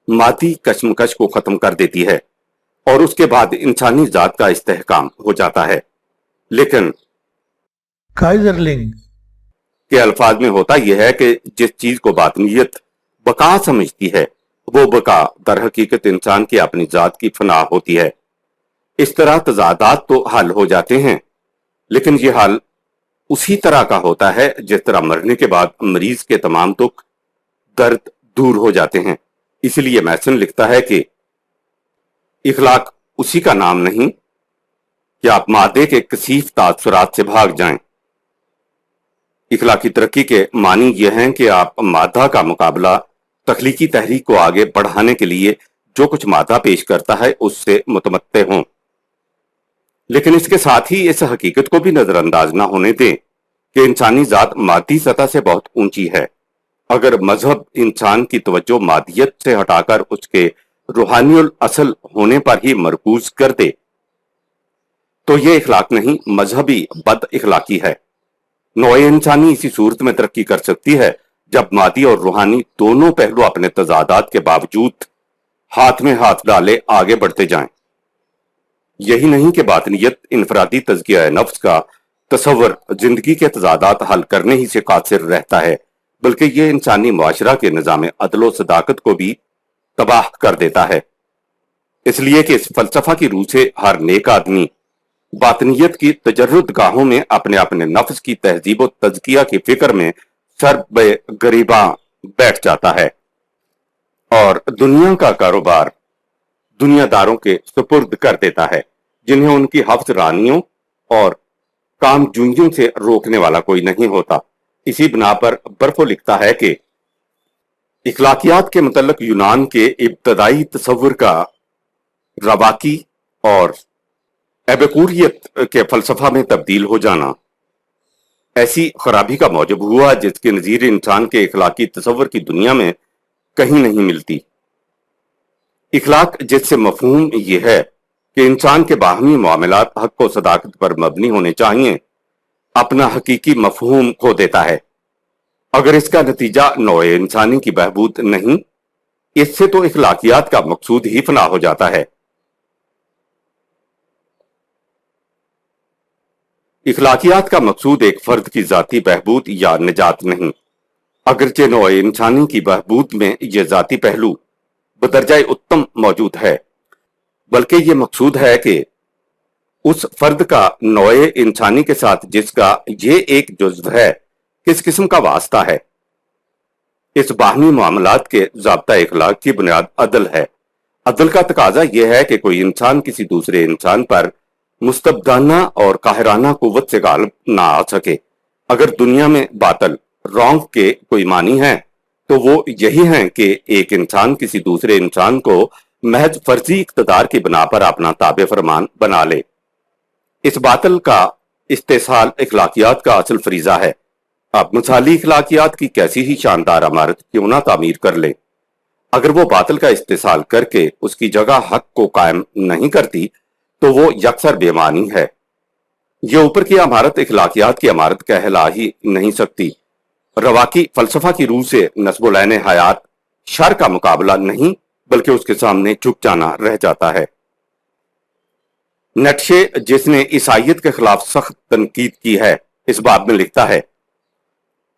مادی کشمکش کو ختم کر دیتی ہے اور اس کے بعد انسانی ذات کا استحکام ہو جاتا ہے۔ لیکن کائزرلنگ کے الفاظ میں ہوتا یہ ہے کہ جس چیز کو باطنیت بقا سمجھتی ہے وہ بقا در حقیقت انسان کی اپنی ذات کی فنا ہوتی ہے۔ اس طرح تضادات تو حل ہو جاتے ہیں، لیکن یہ حل اسی طرح کا ہوتا ہے جس طرح مرنے کے بعد مریض کے تمام دکھ درد دور ہو جاتے ہیں۔ اس لیے میسن لکھتا ہے کہ اخلاق اسی کا نام نہیں کہ آپ مادے کے کثیف تاثرات سے بھاگ جائیں۔ اخلاقی ترقی کے معنی یہ ہیں کہ آپ مادہ کا مقابلہ تخلیقی تحریک کو آگے بڑھانے کے لیے جو کچھ مادہ پیش کرتا ہے اس سے متمتع ہوں، لیکن اس کے ساتھ ہی اس حقیقت کو بھی نظر انداز نہ ہونے دیں کہ انسانی ذات مادی سطح سے بہت اونچی ہے۔ اگر مذہب انسان کی توجہ مادیت سے ہٹا کر اس کے روحانی الاصل ہونے پر ہی مرکوز کر دے تو یہ اخلاق نہیں، مذہبی بد اخلاقی ہے۔ نوع انسانی اسی صورت میں ترقی کر سکتی ہے جب مادی اور روحانی دونوں پہلو اپنے تضادات کے باوجود ہاتھ میں ہاتھ ڈالے آگے بڑھتے جائیں۔ یہی نہیں کہ باطنیت انفرادی تزکیہ نفس کا تصور زندگی کے تضادات حل کرنے ہی سے قاصر رہتا ہے، بلکہ یہ انسانی معاشرہ کے نظام عدل و صداقت کو بھی تباہ کر دیتا ہے۔ اس لیے کہ اس فلسفہ کی روح سے ہر نیک آدمی باطنیت کی تجرد گاہوں میں اپنے اپنے نفس کی تہذیب و تزکیہ کی فکر میں سر بے گریباں بیٹھ جاتا ہے اور دنیا کا کاروبار دنیا داروں کے سپرد کر دیتا ہے، جنہیں ان کی حفظ رانیوں اور کام جونجوں سے روکنے والا کوئی نہیں ہوتا۔ اسی بنا پر برفو لکھتا ہے کہ اخلاقیات کے متعلق یونان کے ابتدائی تصور کا رواقی اور ایبیکوریت کے فلسفہ میں تبدیل ہو جانا ایسی خرابی کا موجب ہوا جس کے نظیر انسان کے اخلاقی تصور کی دنیا میں کہیں نہیں ملتی۔ اخلاق جس سے مفہوم یہ ہے کہ انسان کے باہمی معاملات حق و صداقت پر مبنی ہونے چاہیے، اپنا حقیقی مفہوم کھو دیتا ہے۔ اگر اس کا نتیجہ نوع انسانی کی بہبود نہیں، اس سے تو اخلاقیات کا مقصود ہی فنا ہو جاتا ہے۔ اخلاقیات کا مقصود ایک فرد کی ذاتی بہبود یا نجات نہیں، اگرچہ نوع انسانی کی بہبود میں یہ ذاتی پہلو بدرجہ اتم موجود ہے، بلکہ یہ مقصود ہے کہ اس فرد کا نوع انسانی کے ساتھ جس کا یہ ایک جزو ہے کس قسم کا واسطہ ہے۔ اس باہمی معاملات کے ضابطہ اخلاق کی بنیاد عدل ہے۔ عدل کا تقاضا یہ ہے کہ کوئی انسان کسی دوسرے انسان پر مستبدانہ اور قاہرانہ قوت سے غالب نہ آ سکے۔ اگر دنیا میں باطل رونگ کے کوئی معنی ہیں تو وہ یہی ہیں کہ ایک انسان کسی دوسرے انسان کو محض فرضی اقتدار کی بنا پر اپنا تابع فرمان بنا لے۔ اس باطل کا استحصال اخلاقیات کا اصل فریضہ ہے۔ اب مثالی اخلاقیات کی کیسی ہی شاندار عمارت کیوں نہ تعمیر کر لے، اگر وہ باطل کا استحصال کر کے اس کی جگہ حق کو قائم نہیں کرتی تو وہ یکسر بے معنی ہے۔ یہ اوپر کی عمارت اخلاقیات کی عمارت کہلا ہی نہیں سکتی۔ رواقی فلسفہ کی روح سے نصب العین حیات شر کا مقابلہ نہیں بلکہ اس کے سامنے جھک جانا رہ جاتا ہے۔ نیٹشے جس نے عیسائیت کے خلاف سخت تنقید کی ہے اس باب میں لکھتا ہے،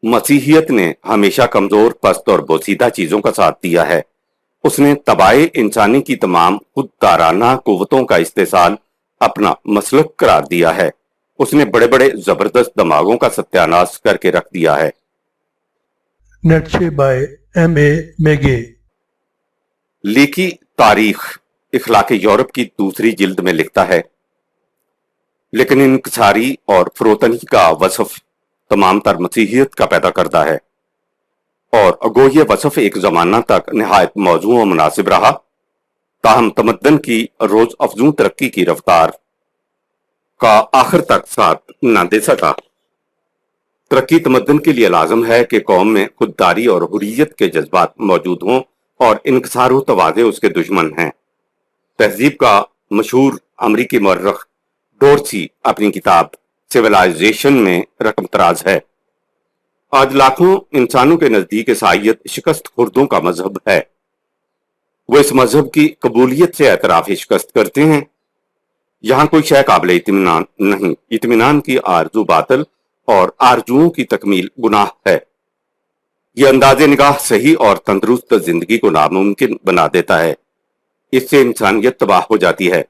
مسیحیت نے ہمیشہ کمزور، پست اور بوسیدہ چیزوں کا ساتھ دیا ہے۔ اس نے طبائع انسانی کی تمام خود دارانہ قوتوں کا استحصال اپنا مسلک قرار دیا ہے۔ اس نے بڑے بڑے زبردست دماغوں کا ستیہ ناش کر کے رکھ دیا ہے۔ Nietzsche bye M.A. میگے۔ لیکی تاریخ اخلاق یورپ کی دوسری جلد میں لکھتا ہے، لیکن انکساری اور فروتنی کا وصف تمام تر مسیحیت کا پیدا کردہ ہے، اور اگو یہ وصف ایک زمانہ تک نہایت موزوں و مناسب رہا، تاہم تمدن کی روز افزوں ترقی کی رفتار کا آخر تک ساتھ نہ دے سکا۔ ترقی تمدن کے لیے لازم ہے کہ قوم میں خودداری اور حریت کے جذبات موجود ہوں، اور انکسار و تواضع اس کے دشمن ہیں۔ تہذیب کا مشہور امریکی مورخ ڈورسی اپنی کتاب سیولائزیشن میں رقم تراز ہے۔ آج لاکھوں انسانوں کے نزدیک عیسائیت شکست خوردوں کا مذہب ہے۔ وہ اس مذہب کی قبولیت سے اعتراف شکست کرتے ہیں۔ یہاں کوئی شے قابل اطمینان نہیں۔ اطمینان کی آرزو باطل اور آرزوؤں کی تکمیل گناہ ہے۔ یہ انداز نگاہ صحیح اور تندرست زندگی کو ناممکن بنا دیتا ہے۔ اس سے انسانیت تباہ ہو جاتی ہے۔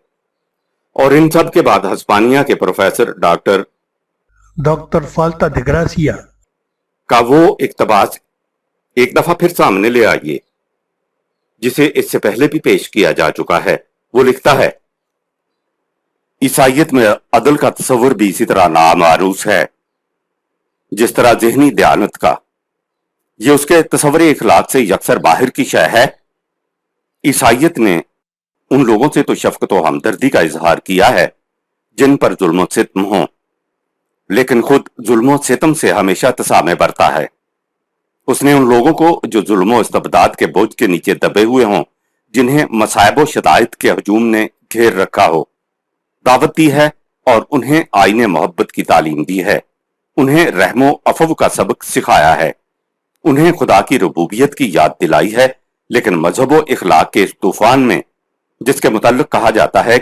اور ان سب کے بعد ہسپانیہ کے پروفیسر ڈاکٹر فالتا دی گراسیا کا وہ اقتباس ایک دفعہ پھر سامنے لے آئیے، جسے اس سے پہلے بھی پیش کیا جا چکا ہے۔ وہ لکھتا ہے، عیسائیت میں عدل کا تصور بھی اسی طرح نامانوس ہے جس طرح ذہنی دیانت کا۔ یہ اس کے تصور اخلاق سے یکسر باہر کی شے ہے۔ عیسائیت نے ان لوگوں سے تو شفقت و ہمدردی کا اظہار کیا ہے جن پر ظلم و ستم ہوں، لیکن خود ظلم و ستم سے ہمیشہ تسامح برتا ہے۔ اس نے ان لوگوں کو جو ظلم و استبداد کے بوجھ کے نیچے دبے ہوئے ہوں، جنہیں مصائب و شدائد کے ہجوم نے گھیر رکھا ہو، دعوت دی ہے اور انہیں آئین محبت کی تعلیم دی ہے۔ انہیں رحم و عفو کا سبق سکھایا ہے۔ انہیں خدا کی ربوبیت کی یاد دلائی ہے، لیکن مذہب و اخلاق کے اس طوفان میں جس کے متعلق کہا جاتا ہے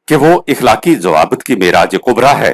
کہ وہ اخلاقی ضوابط کی معراج کبریٰ ہے،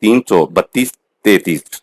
332-33,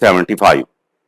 75।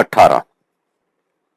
18।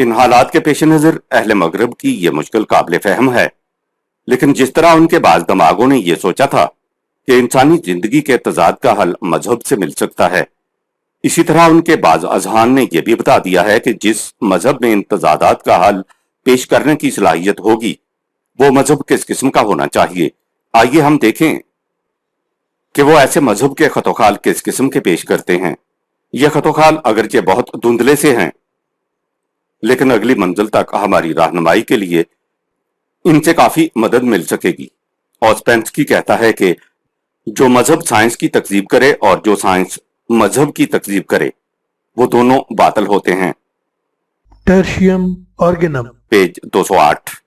ان حالات کے پیش نظر اہل مغرب کی یہ مشکل قابل فہم ہے، لیکن جس طرح ان کے بعض دماغوں نے یہ سوچا تھا کہ انسانی زندگی کے تضاد کا حل مذہب سے مل سکتا ہے، اسی طرح ان کے بعض اذہان نے یہ بھی بتا دیا ہے کہ جس مذہب میں ان تضادات کا حل پیش کرنے کی صلاحیت ہوگی وہ مذہب کس قسم کا ہونا چاہیے۔ آئیے ہم دیکھیں کہ وہ ایسے مذہب کے خط و خال کس قسم کے پیش کرتے ہیں۔ یہ خط و خال اگرچہ بہت دھندلے سے ہیں، لیکن اگلی منزل تک ہماری رہنمائی کے لیے ان سے کافی مدد مل سکے گی۔ اوسپینسکی کہتا ہے کہ جو مذہب سائنس کی تکذیب کرے اور جو سائنس مذہب کی تکذیب کرے وہ دونوں باطل ہوتے ہیں۔ ٹرشیم آرگنم، پیج 208۔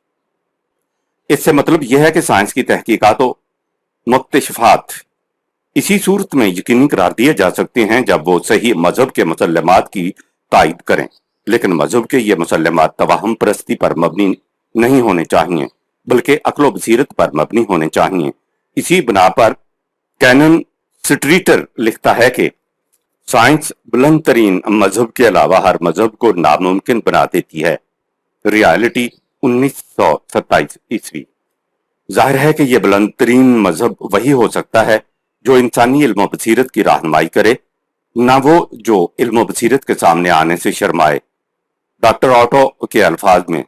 اس سے مطلب یہ ہے کہ سائنس کی تحقیقات و مکتشفات اسی صورت میں یقینی قرار دیے جا سکتے ہیں جب وہ صحیح مذہب کے مسلمات کی تائید کریں، لیکن مذہب کے یہ مسلمات توہم پرستی پر مبنی نہیں ہونے چاہیے بلکہ عقل و بصیرت پر مبنی ہونے چاہیے۔ اسی بنا پر کینن سٹریٹر لکھتا ہے کہ سائنس بلند ترین مذہب کے علاوہ ہر مذہب کو ناممکن بنا دیتی ہے۔ ریالٹی 1927 عیسوی۔ ظاہر ہے کہ یہ بلند ترین مذہب وہی ہو سکتا ہے جو انسانی علم و بصیرت کی رہنمائی کرے، نہ وہ جو علم و بصیرت کے سامنے آنے سے شرمائے۔ ڈاکٹر آٹو کے الفاظ میں،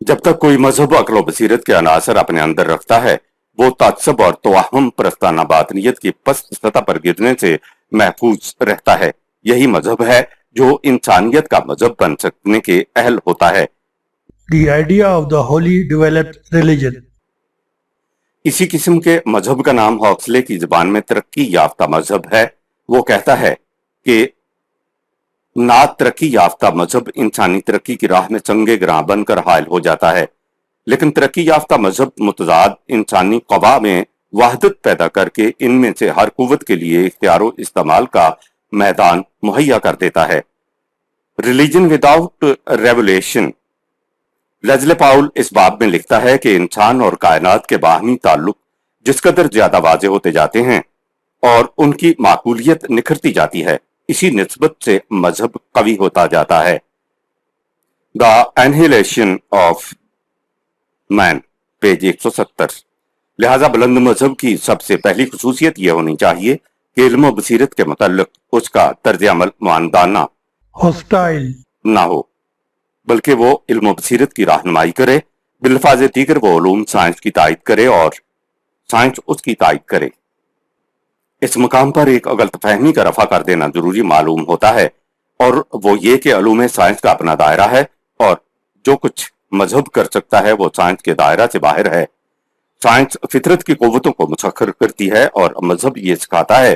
جب تک کوئی مذہب عقل و بصیرت کے عناصر اپنے اندر رکھتا ہے وہ تعصب اور توہم پرستانہ باطنیت کی پست سطح پر گرنے سے محفوظ رہتا ہے۔ یہی مذہب ہے جو انسانیت کا مذہب بن سکنے کے اہل ہوتا ہے۔ The idea of the wholly developed religion. اسی قسم کے مذہب کا نام ہاکسلے کی زبان میں ترقی یافتہ مذہب ہے۔ وہ کہتا ہے کہ نا ترقی یافتہ مذہب انسانی ترقی کی راہ میں سنگ گراں بن کر حائل ہو جاتا ہے، لیکن ترقی یافتہ مذہب متضاد انسانی قوا میں وحدت پیدا کر کے ان میں سے ہر قوت کے لیے اختیار و استعمال کا میدان مہیا کر دیتا ہے۔ Religion without revelation. Leslie Paul اس باب میں لکھتا ہے کہ انسان اور کائنات کے باہمی تعلق جس قدر زیادہ واضح ہوتے جاتے ہیں اور ان کی معقولیت نکھرتی جاتی ہے، اسی نسبت سے مذہب قوی ہوتا جاتا ہے۔ دا اینہیلیشن آف مین، پیج 170۔ لہذا بلند مذہب کی سب سے پہلی خصوصیت یہ ہونی چاہیے کہ علم و بصیرت کے متعلق اس کا طرز عمل معاندانہ Hostile. نہ ہو، بلکہ وہ علم و بصیرت کی رہنمائی کرے۔ بالفاظ دیگر وہ علوم سائنس کی تائید کرے اور سائنس اس کی تائید کرے۔ اس مقام پر ایک غلط فہمی کا رفع کر دینا ضروری معلوم ہوتا ہے، اور وہ یہ کہ علوم سائنس کا اپنا دائرہ ہے اور جو کچھ مذہب کر سکتا ہے وہ سائنس کے دائرہ سے باہر ہے۔ سائنس فطرت کی قوتوں کو مسخر کرتی ہے اور مذہب یہ سکھاتا ہے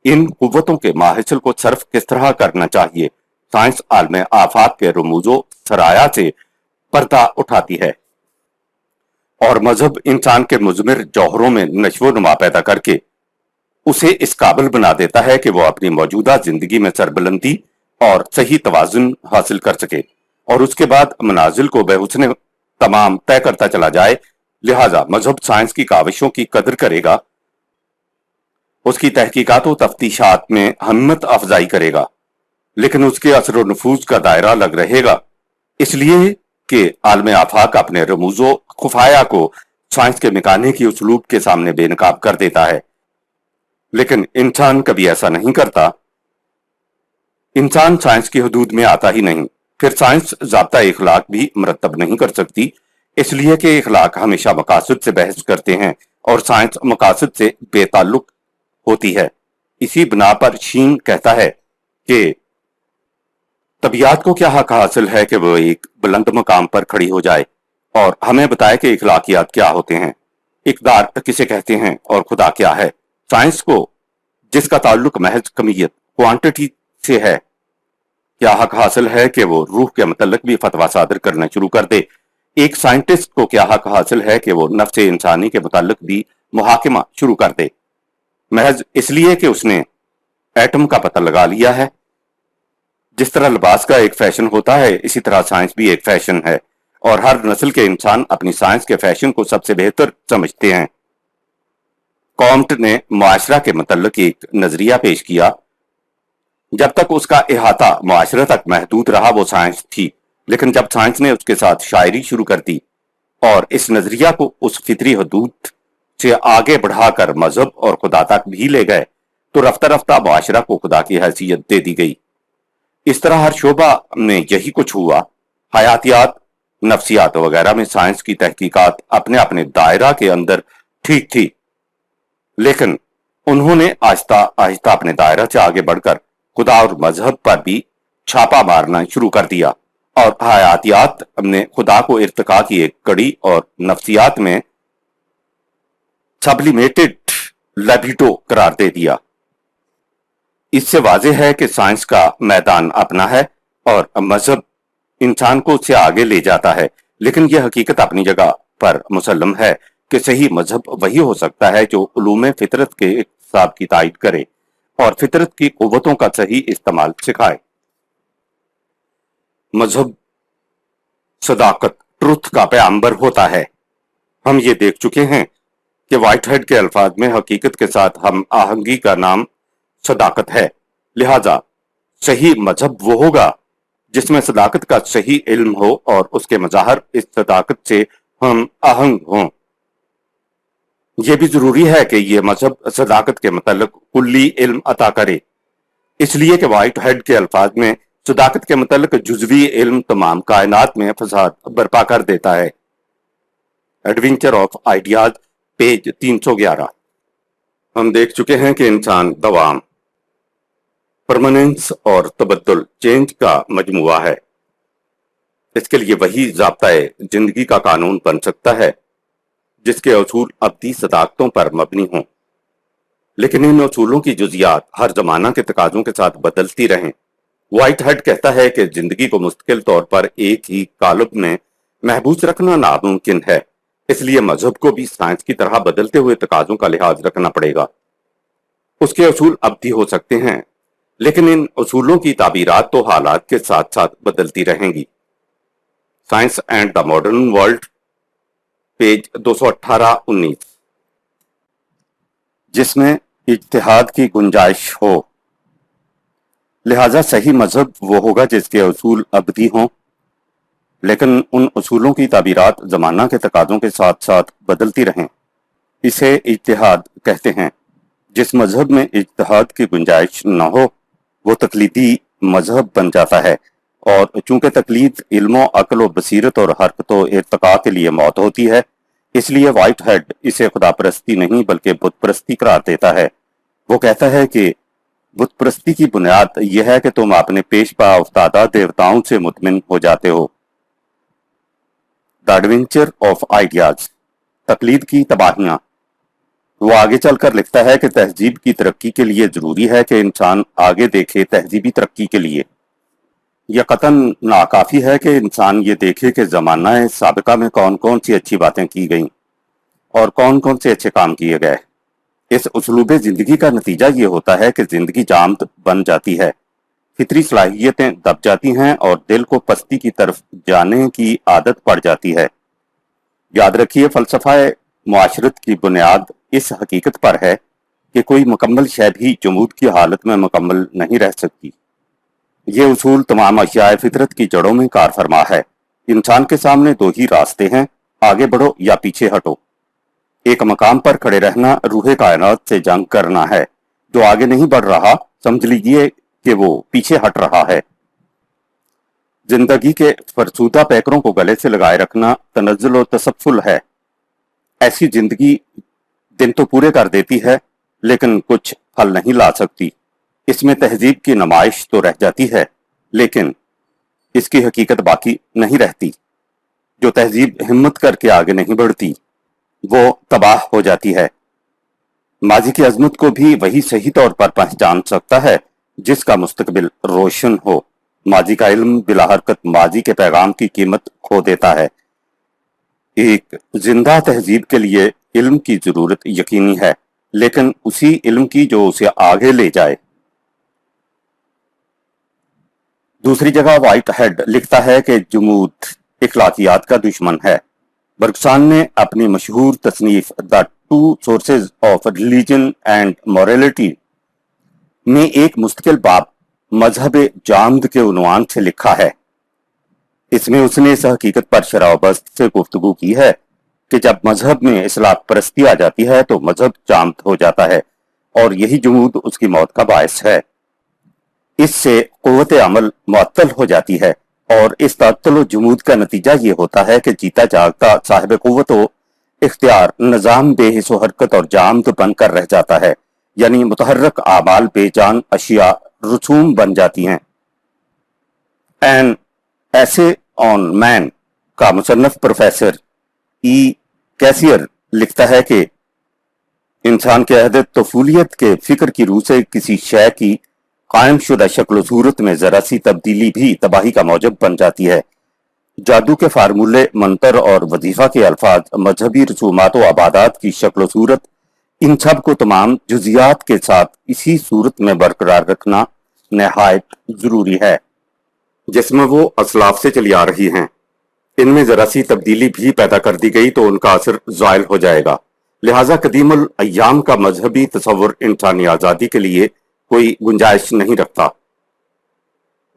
ان قوتوں کے ماحصل کو صرف کس طرح کرنا چاہیے۔ سائنس عالم آفات کے رموز و سرایا سے پردہ اٹھاتی ہے اور مذہب انسان کے مضمر جوہروں میں نشو و نما پیدا کر کے اسے اس قابل بنا دیتا ہے کہ وہ اپنی موجودہ زندگی میں سربلندی اور صحیح توازن حاصل کر سکے اور اس کے بعد منازل کو بے حسن تمام طے کرتا چلا جائے۔ لہذا مذہب سائنس کی کاوشوں کی قدر کرے گا، اس کی تحقیقات و تفتیشات میں ہمت افزائی کرے گا، لیکن اس کے اثر و نفوذ کا دائرہ الگ رہے گا، اس لیے کہ عالم آفاق اپنے رموز و خفایا کو سائنس کے مکانے کی اسلوب کے سامنے بے نقاب کر دیتا ہے۔ لیکن انسان کبھی ایسا نہیں کرتا۔ انسان سائنس کی حدود میں آتا ہی نہیں، پھر سائنس ضابطہ اخلاق بھی مرتب نہیں کر سکتی، اس لیے کہ اخلاق ہمیشہ مقاصد سے بحث کرتے ہیں اور سائنس مقاصد سے بے تعلق ہوتی ہے۔ اسی بنا پر شین کہتا ہے کہ طبیعت کو کیا حق حاصل ہے کہ وہ ایک بلند مقام پر کھڑی ہو جائے اور ہمیں بتائے کہ اخلاقیات کیا ہوتے ہیں، اقدار کسے کہتے ہیں اور خدا کیا ہے۔ سائنس کو جس کا تعلق محض کمیت کوانٹٹی سے ہے، کیا حق حاصل ہے کہ وہ روح کے متعلق بھی فتویٰ صادر کرنا شروع کر دے؟ ایک سائنٹسٹ کو کیا حق حاصل ہے کہ وہ نفس انسانی کے متعلق بھی محاکمہ شروع کر دے، محض اس لیے کہ اس نے ایٹم کا پتہ لگا لیا ہے؟ جس طرح لباس کا ایک فیشن ہوتا ہے، اسی طرح سائنس بھی ایک فیشن ہے، اور ہر نسل کے انسان اپنی سائنس کے فیشن کو سب سے بہتر سمجھتے ہیں۔ کامٹ نے معاشرہ کے متعلق ایک نظریہ پیش کیا، جب تک اس کا احاطہ معاشرہ تک محدود رہا وہ سائنس تھی، لیکن جب سائنس نے اس کے ساتھ شاعری شروع کر دی اور اس نظریہ کو اس فطری حدود سے آگے بڑھا کر مذہب اور خدا تک بھی لے گئے تو رفتہ رفتہ معاشرہ کو خدا کی حیثیت دے دی گئی۔ اس طرح ہر شعبہ میں یہی کچھ ہوا۔ حیاتیات، نفسیات وغیرہ میں سائنس کی تحقیقات اپنے اپنے دائرہ کے اندر ٹھیک تھی، لیکن انہوں نے آہستہ آہستہ اپنے دائرہ سے آگے بڑھ کر خدا اور مذہب پر بھی چھاپا مارنا شروع کر دیا، اور حیاتیات نے خدا کو ارتقاء کی ایک کڑی اور نفسیات میں سبلیمیٹڈ لیبیڈو قرار دے دیا۔ اس سے واضح ہے کہ سائنس کا میدان اپنا ہے اور مذہب انسان کو اس سے آگے لے جاتا ہے، لیکن یہ حقیقت اپنی جگہ پر مسلم ہے کہ صحیح مذہب وہی ہو سکتا ہے جو علوم فطرت کے اقتصاب کی تائید کرے اور فطرت کی قوتوں کا صحیح استعمال سکھائے۔ مذہب صداقت، ٹروتھ کا پیغمبر ہوتا ہے۔ ہم یہ دیکھ چکے ہیں کہ وائٹ ہیڈ کے الفاظ میں حقیقت کے ساتھ ہم آہنگی کا نام صداقت ہے، لہذا صحیح مذہب وہ ہوگا جس میں صداقت کا صحیح علم ہو اور اس کے مظاہر اس صداقت سے ہم آہنگ ہوں۔ یہ بھی ضروری ہے کہ یہ مذہب صداقت کے متعلق کلی علم عطا کرے، اس لیے کہ وائٹ ہیڈ کے الفاظ میں صداقت کے متعلق جزوی علم تمام کائنات میں فساد برپا کر دیتا ہے۔ Adventure of ideas, page 311۔ ہم دیکھ چکے ہیں کہ انسان دوام، پرماننس اور تبدل، چینج کا مجموعہ ہے۔ اس کے لیے وہی ضابطۂ زندگی کا قانون بن سکتا ہے جس کے اصول ابدی صداقتوں پر مبنی ہوں، لیکن ان اصولوں کی جزیات ہر زمانہ کے تقاضوں کے ساتھ بدلتی رہیں۔ وائٹ ہیڈ کہتا ہے کہ زندگی کو مستقل طور پر ایک ہی قالب میں محبوس رکھنا ناممکن ہے، اس لیے مذہب کو بھی سائنس کی طرح بدلتے ہوئے تقاضوں کا لحاظ رکھنا پڑے گا۔ اس کے اصول ابدی ہو سکتے ہیں، لیکن ان اصولوں کی تعبیرات تو حالات کے ساتھ ساتھ بدلتی رہیں گی۔ Science and the modern world, page 218-19۔ جس میں اجتہاد کی گنجائش ہو، لہذا صحیح مذہب وہ ہوگا جس کے اصول ابدی ہوں، لیکن ان اصولوں کی تعبیرات زمانہ کے تقاضوں کے ساتھ ساتھ بدلتی رہیں۔ اسے اجتہاد کہتے ہیں۔ جس مذہب میں اجتہاد کی گنجائش نہ ہو وہ تقلیدی مذہب بن جاتا ہے، اور چونکہ تقلید علم و عقل و بصیرت اور حرکت و ارتقاء کے لیے موت ہوتی ہے، اس لیے وائٹ ہیڈ اسے خدا پرستی نہیں بلکہ بت پرستی قرار دیتا ہے۔ وہ کہتا ہے کہ بت پرستی کی بنیاد یہ ہے کہ تم اپنے پیش پا افتادہ دیوتاؤں سے مطمئن ہو جاتے ہو۔ دا ایڈونچر آف آئیڈیاز، تقلید کی تباہیاں۔ وہ آگے چل کر لکھتا ہے کہ تہذیب کی ترقی کے لیے ضروری ہے کہ انسان آگے دیکھے۔ تہذیبی ترقی کے لیے یہ قطعاً ناکافی ہے کہ انسان یہ دیکھے کہ زمانہ سابقہ میں کون کون سی اچھی باتیں کی گئیں اور کون کون سے اچھے کام کیے گئے۔ اس اسلوب زندگی کا نتیجہ یہ ہوتا ہے کہ زندگی جامد بن جاتی ہے، فطری صلاحیتیں دب جاتی ہیں اور دل کو پستی کی طرف جانے کی عادت پڑ جاتی ہے۔ یاد رکھیے، فلسفہ معاشرت کی بنیاد اس حقیقت پر ہے کہ کوئی مکمل شے بھی جمود کی حالت میں مکمل نہیں رہ سکتی۔ یہ اصول تمام اشیاء فطرت کی جڑوں میں کار فرما ہے۔ انسان کے سامنے دو ہی راستے ہیں، آگے بڑھو یا پیچھے ہٹو۔ ایک مقام پر کھڑے رہنا روح کائنات سے جنگ کرنا ہے۔ جو آگے نہیں بڑھ رہا سمجھ لیجئے کہ وہ پیچھے ہٹ رہا ہے۔ زندگی کے فرسودہ پیکروں کو گلے سے لگائے رکھنا تنزل و تسفل ہے۔ ایسی زندگی دن تو پورے کر دیتی ہے لیکن کچھ پھل نہیں لا سکتی۔ اس میں تہذیب کی نمائش تو رہ جاتی ہے لیکن اس کی حقیقت باقی نہیں رہتی۔ جو تہذیب ہمت کر کے آگے نہیں بڑھتی وہ تباہ ہو جاتی ہے۔ ماضی کی عظمت کو بھی وہی صحیح طور پر پہچان سکتا ہے جس کا مستقبل روشن ہو۔ ماضی کا علم بلا حرکت ماضی کے پیغام کی قیمت کھو دیتا ہے۔ ایک زندہ تہذیب کے لیے علم کی ضرورت یقینی ہے، لیکن اسی علم کی جو اسے آگے لے جائے۔ دوسری جگہ وائٹ ہیڈ لکھتا ہے کہ جمود اخلاقیات کا دشمن ہے۔ برگسان نے اپنی مشہور تصنیف دا two sources of religion and morality میں ایک مستقل باب مذہب جامد کے عنوان سے لکھا ہے۔ اس میں اس نے اس حقیقت پر شرح بست سے گفتگو کی ہے کہ جب مذہب میں اصلاح پرستی آ جاتی ہے تو مذہب جامد ہو جاتا ہے، اور یہی جمود اس کی موت کا باعث ہے۔ اس سے قوت عمل معطل ہو جاتی ہے، اور اس تعطل و جمود کا نتیجہ یہ ہوتا ہے کہ جیتا جاگتا صاحب قوت و اختیار نظام بے حس و حرکت اور جامد بن کر رہ جاتا ہے، یعنی متحرک اعمال بے جان اشیاء رسوم بن جاتی ہیں۔ این ایسے آن مین کا مصنف پروفیسر ای کیسیر لکھتا ہے کہ انسان کے عہد طفولیت کے فکر کی روح سے کسی شے کی قائم شدہ شکل و صورت میں ذرا سی تبدیلی بھی تباہی کا موجب بن جاتی ہے۔ جادو کے فارمولے، منتر اور وظیفہ کے الفاظ، مذہبی رسومات و عبادات کی شکل و صورت، ان سب کو تمام جزیات کے ساتھ اسی صورت میں برقرار رکھنا نہایت ضروری ہے جس میں وہ اسلاف سے چلی آ رہی ہیں۔ ان میں ذرا سی تبدیلی بھی پیدا کر دی گئی تو ان کا اثر زائل ہو جائے گا۔ لہٰذا قدیم الایام کا مذہبی تصور انسانی آزادی کے لیے کوئی گنجائش نہیں رکھتا۔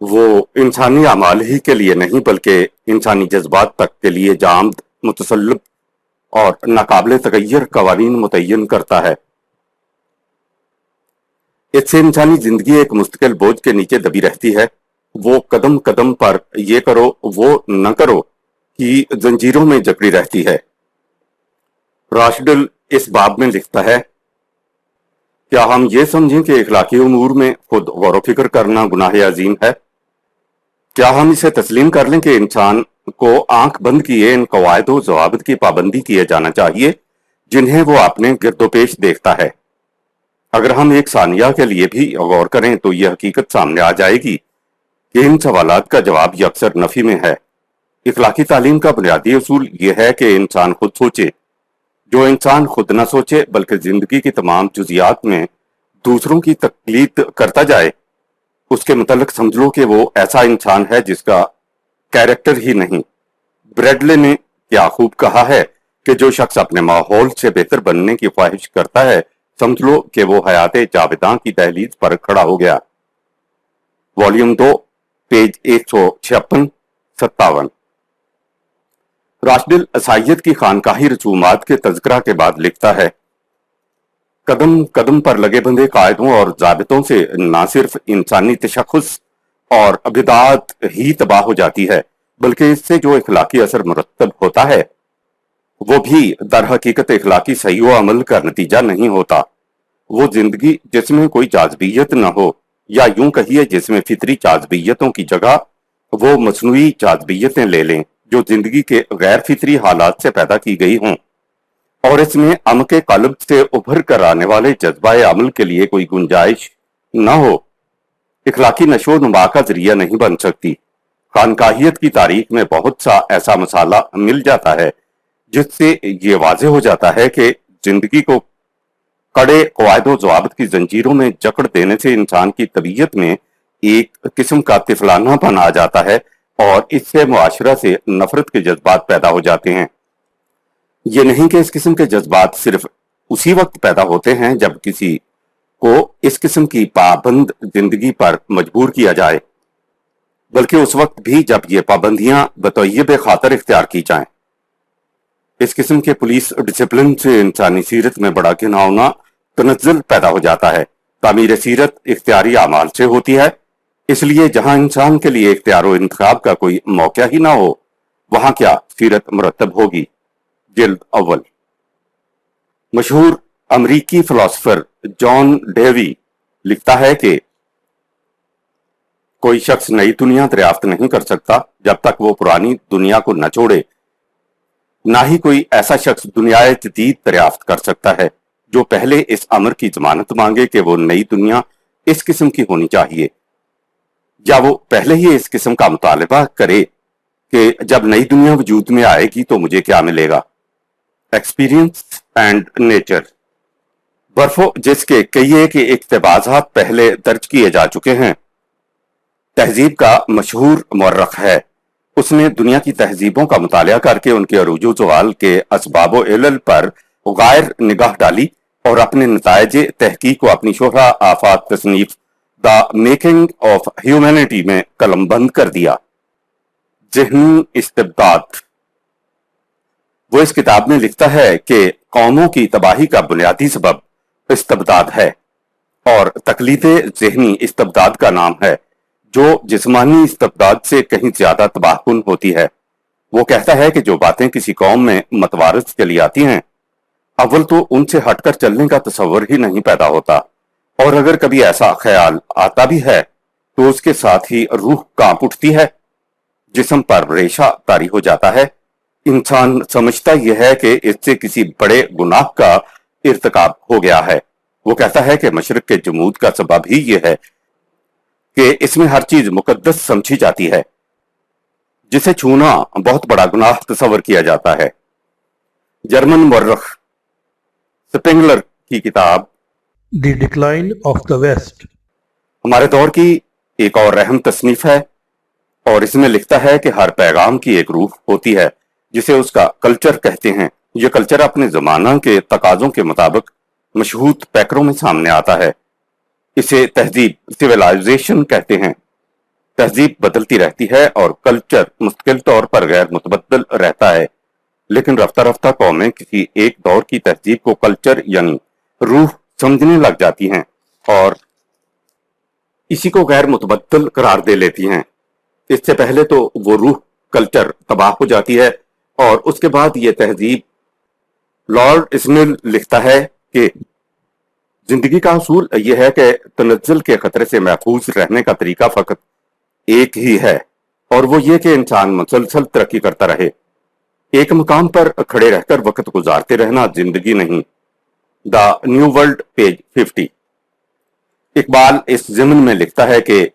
وہ انسانی اعمال ہی کے لیے نہیں بلکہ انسانی جذبات تک کے لیے جامد، متسلب اور ناقابل تغیر قوانین متعین کرتا ہے۔ اس سے انسانی زندگی ایک مستقل بوجھ کے نیچے دبی رہتی ہے۔ وہ قدم قدم پر یہ کرو وہ نہ کرو کی زنجیروں میں جکڑی رہتی ہے۔ راشڈل اس باب میں لکھتا ہے، کیا ہم یہ سمجھیں کہ اخلاقی امور میں خود غور و فکر کرنا گناہ عظیم ہے؟ کیا ہم اسے تسلیم کر لیں کہ انسان کو آنکھ بند کیے ان قواعد و ضوابط کی پابندی کیے جانا چاہیے جنہیں وہ اپنے گرد و پیش دیکھتا ہے؟ اگر ہم ایک ثانیہ کے لیے بھی غور کریں تو یہ حقیقت سامنے آ جائے گی کہ ان سوالات کا جواب یکسر نفی میں ہے۔ اخلاقی تعلیم کا بنیادی اصول یہ ہے کہ انسان خود سوچے۔ جو انسان خود نہ سوچے بلکہ زندگی کی تمام جزیات میں دوسروں کی تقلید کرتا جائے، اس کے متعلق سمجھ لو کہ وہ ایسا انسان ہے جس کا کیریکٹر ہی نہیں۔ بریڈلے نے کیا خوب کہا ہے کہ جو شخص اپنے ماحول سے بہتر بننے کی خواہش کرتا ہے، سمجھ لو کہ وہ حیات جاوداں کی دہلیز پر کھڑا ہو گیا۔ Volume 2 page 156-57۔ راشڈل عیسائیت کی خانقاہی رسومات کے تذکرہ کے بعد لکھتا ہے، قدم قدم پر لگے بندے قاعدوں اور ضابطوں سے نہ صرف انسانی تشخص اور بدعات ہی تباہ ہو جاتی ہے بلکہ اس سے جو اخلاقی اثر مرتب ہوتا ہے وہ بھی در حقیقت اخلاقی صحیح و عمل کا نتیجہ نہیں ہوتا۔ وہ زندگی جس میں کوئی جاذبیت نہ ہو، یا یوں کہیے جس میں فطری جاذبیتوں کی جگہ وہ مصنوعی جاذبیتیں لے لیں جو زندگی کے غیر فطری حالات سے پیدا کی گئی ہوں، اور اس میں عمق قلب سے ابھر کر آنے والے جذبہ عمل کے لیے کوئی گنجائش نہ ہو، اخلاقی نشو و نما کا ذریعہ نہیں بن سکتی۔ خانقاہیت کی تاریخ میں بہت سا ایسا مسئلہ مل جاتا ہے جس سے یہ واضح ہو جاتا ہے کہ زندگی کو کڑے قواعد و ضوابط کی زنجیروں میں جکڑ دینے سے انسان کی طبیعت میں ایک قسم کا طفلانہ پن آ جاتا ہے، اور اس سے معاشرہ سے نفرت کے جذبات پیدا ہو جاتے ہیں۔ یہ نہیں کہ اس قسم کے جذبات صرف اسی وقت پیدا ہوتے ہیں جب کسی کو اس قسم کی پابند زندگی پر مجبور کیا جائے، بلکہ اس وقت بھی جب یہ پابندیاں بطیب خاطر اختیار کی جائیں۔ اس قسم کے پولیس ڈسپلن سے انسانی سیرت میں بڑا گھناؤنا تنزل پیدا ہو جاتا ہے۔ تعمیر سیرت اختیاری اعمال سے ہوتی ہے، اس لیے جہاں انسان کے لیے اختیار و انتخاب کا کوئی موقع ہی نہ ہو وہاں کیا سیرت مرتب ہوگی۔ جلد اول۔ مشہور امریکی فلاسفر جان ڈیوی لکھتا ہے کہ کوئی شخص نئی دنیا دریافت نہیں کر سکتا جب تک وہ پرانی دنیا کو نہ چھوڑے، نہ ہی کوئی ایسا شخص دنیا جدید دریافت کر سکتا ہے جو پہلے اس امر کی ضمانت مانگے کہ وہ نئی دنیا اس قسم کی ہونی چاہیے، یا وہ پہلے ہی اس قسم کا مطالبہ کرے کہ جب نئی دنیا وجود میں آئے گی تو مجھے کیا ملے گا۔ Experience and nature. برف و جس کے کئی ایک اقتباسات پہلے درج کیے جا چکے ہیں۔ تہذیب کا مشہور مورخ ہے، اس نے دنیا کی تہذیبوں کا مطالعہ کر کے ان کے عروج و زوال کے اسباب و علل پر غائر نگاہ ڈالی اور اپنے نتائج تحقیق کو اپنی شہرہ آفات تصنیف دا میکنگ آف ہیومینٹی میں قلم بند کر دیا۔ ذہنی استبداد. وہ اس کتاب میں لکھتا ہے کہ قوموں کی تباہی کا بنیادی سبب استبداد ہے اور تقلید ذہنی استبداد کا نام ہے جو جسمانی استبداد سے کہیں زیادہ تباہ کن ہوتی ہے. وہ کہتا ہے کہ جو باتیں کسی قوم میں متوارث چلی آتی ہیں اول تو ان سے ہٹ کر چلنے کا تصور ہی نہیں پیدا ہوتا، اور اگر کبھی ایسا خیال آتا بھی ہے تو اس کے ساتھ ہی روح کانپ اٹھتی ہے، جسم پر ریشہ طاری ہو جاتا ہے. انسان سمجھتا یہ ہے کہ اس سے کسی بڑے گناہ کا ارتکاب ہو گیا ہے. وہ کہتا ہے کہ مشرق کے جمود کا سبب ہی یہ ہے کہ اس میں ہر چیز مقدس سمجھی جاتی ہے، جسے چھونا بہت بڑا گناہ تصور کیا جاتا ہے. جرمن مورخ سپنگلر کی کتاب The Decline of the West. ہمارے دور کی ایک اور اہم تصنیف ہے، اور اس میں لکھتا ہے کہ ہر پیغام کی ایک روح ہوتی ہے جسے اس کا کلچر کہتے ہیں. یہ کلچر اپنے زمانہ کے تقاضوں کے مطابق مشہود پیکروں میں سامنے آتا ہے. اسے تہذیب سیولائزیشن کہتے ہیں. تہذیب بدلتی رہتی ہے اور کلچر مستقل طور پر غیر متبدل رہتا ہے، لیکن رفتہ رفتہ قومیں کسی ایک دور کی تہذیب کو کلچر یعنی روح سمجھنے لگ جاتی ہیں اور اسی کو غیر متبدل قرار دے لیتی ہیں. اس سے پہلے تو وہ روح کلچر تباہ ہو جاتی ہے اور اس کے بعد یہ تہذیب. لارڈ اسمل لکھتا ہے کہ زندگی کا اصول یہ ہے کہ تنزل کے خطرے سے محفوظ رہنے کا طریقہ فقط ایک ہی ہے، اور وہ یہ کہ انسان مسلسل ترقی کرتا رہے. ایک مقام پر کھڑے رہ کر وقت گزارتے رہنا زندگی نہیں. The new world page 50. Iqbal اس ضمن میں لکھتا ہے کہ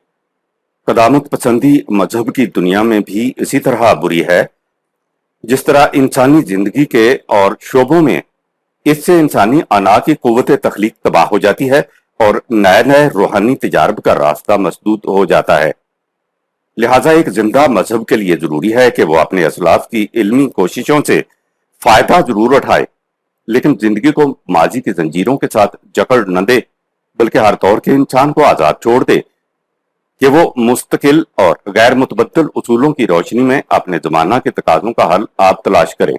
قدامت پسندی مذہب کی دنیا میں بھی اسی طرح بری ہے جس طرح انسانی زندگی کے اور شعبوں میں اس سے انسانی انا کی قوت تخلیق تباہ ہو جاتی ہے اور نئے نئے روحانی تجارب کا راستہ مسدود ہو جاتا ہے. لہٰذا ایک زندہ مذہب کے لیے ضروری ہے کہ وہ اپنے اسلاف کی علمی کوششوں سے فائدہ ضرور اٹھائے، لیکن زندگی کو ماضی کی زنجیروں کے ساتھ جکڑ نہ دے، بلکہ ہر طور کے انسان کو آزاد چھوڑ دے کہ وہ مستقل اور غیر متبدل اصولوں کی روشنی میں اپنے زمانہ کے تقاضوں کا حل آپ تلاش کرے.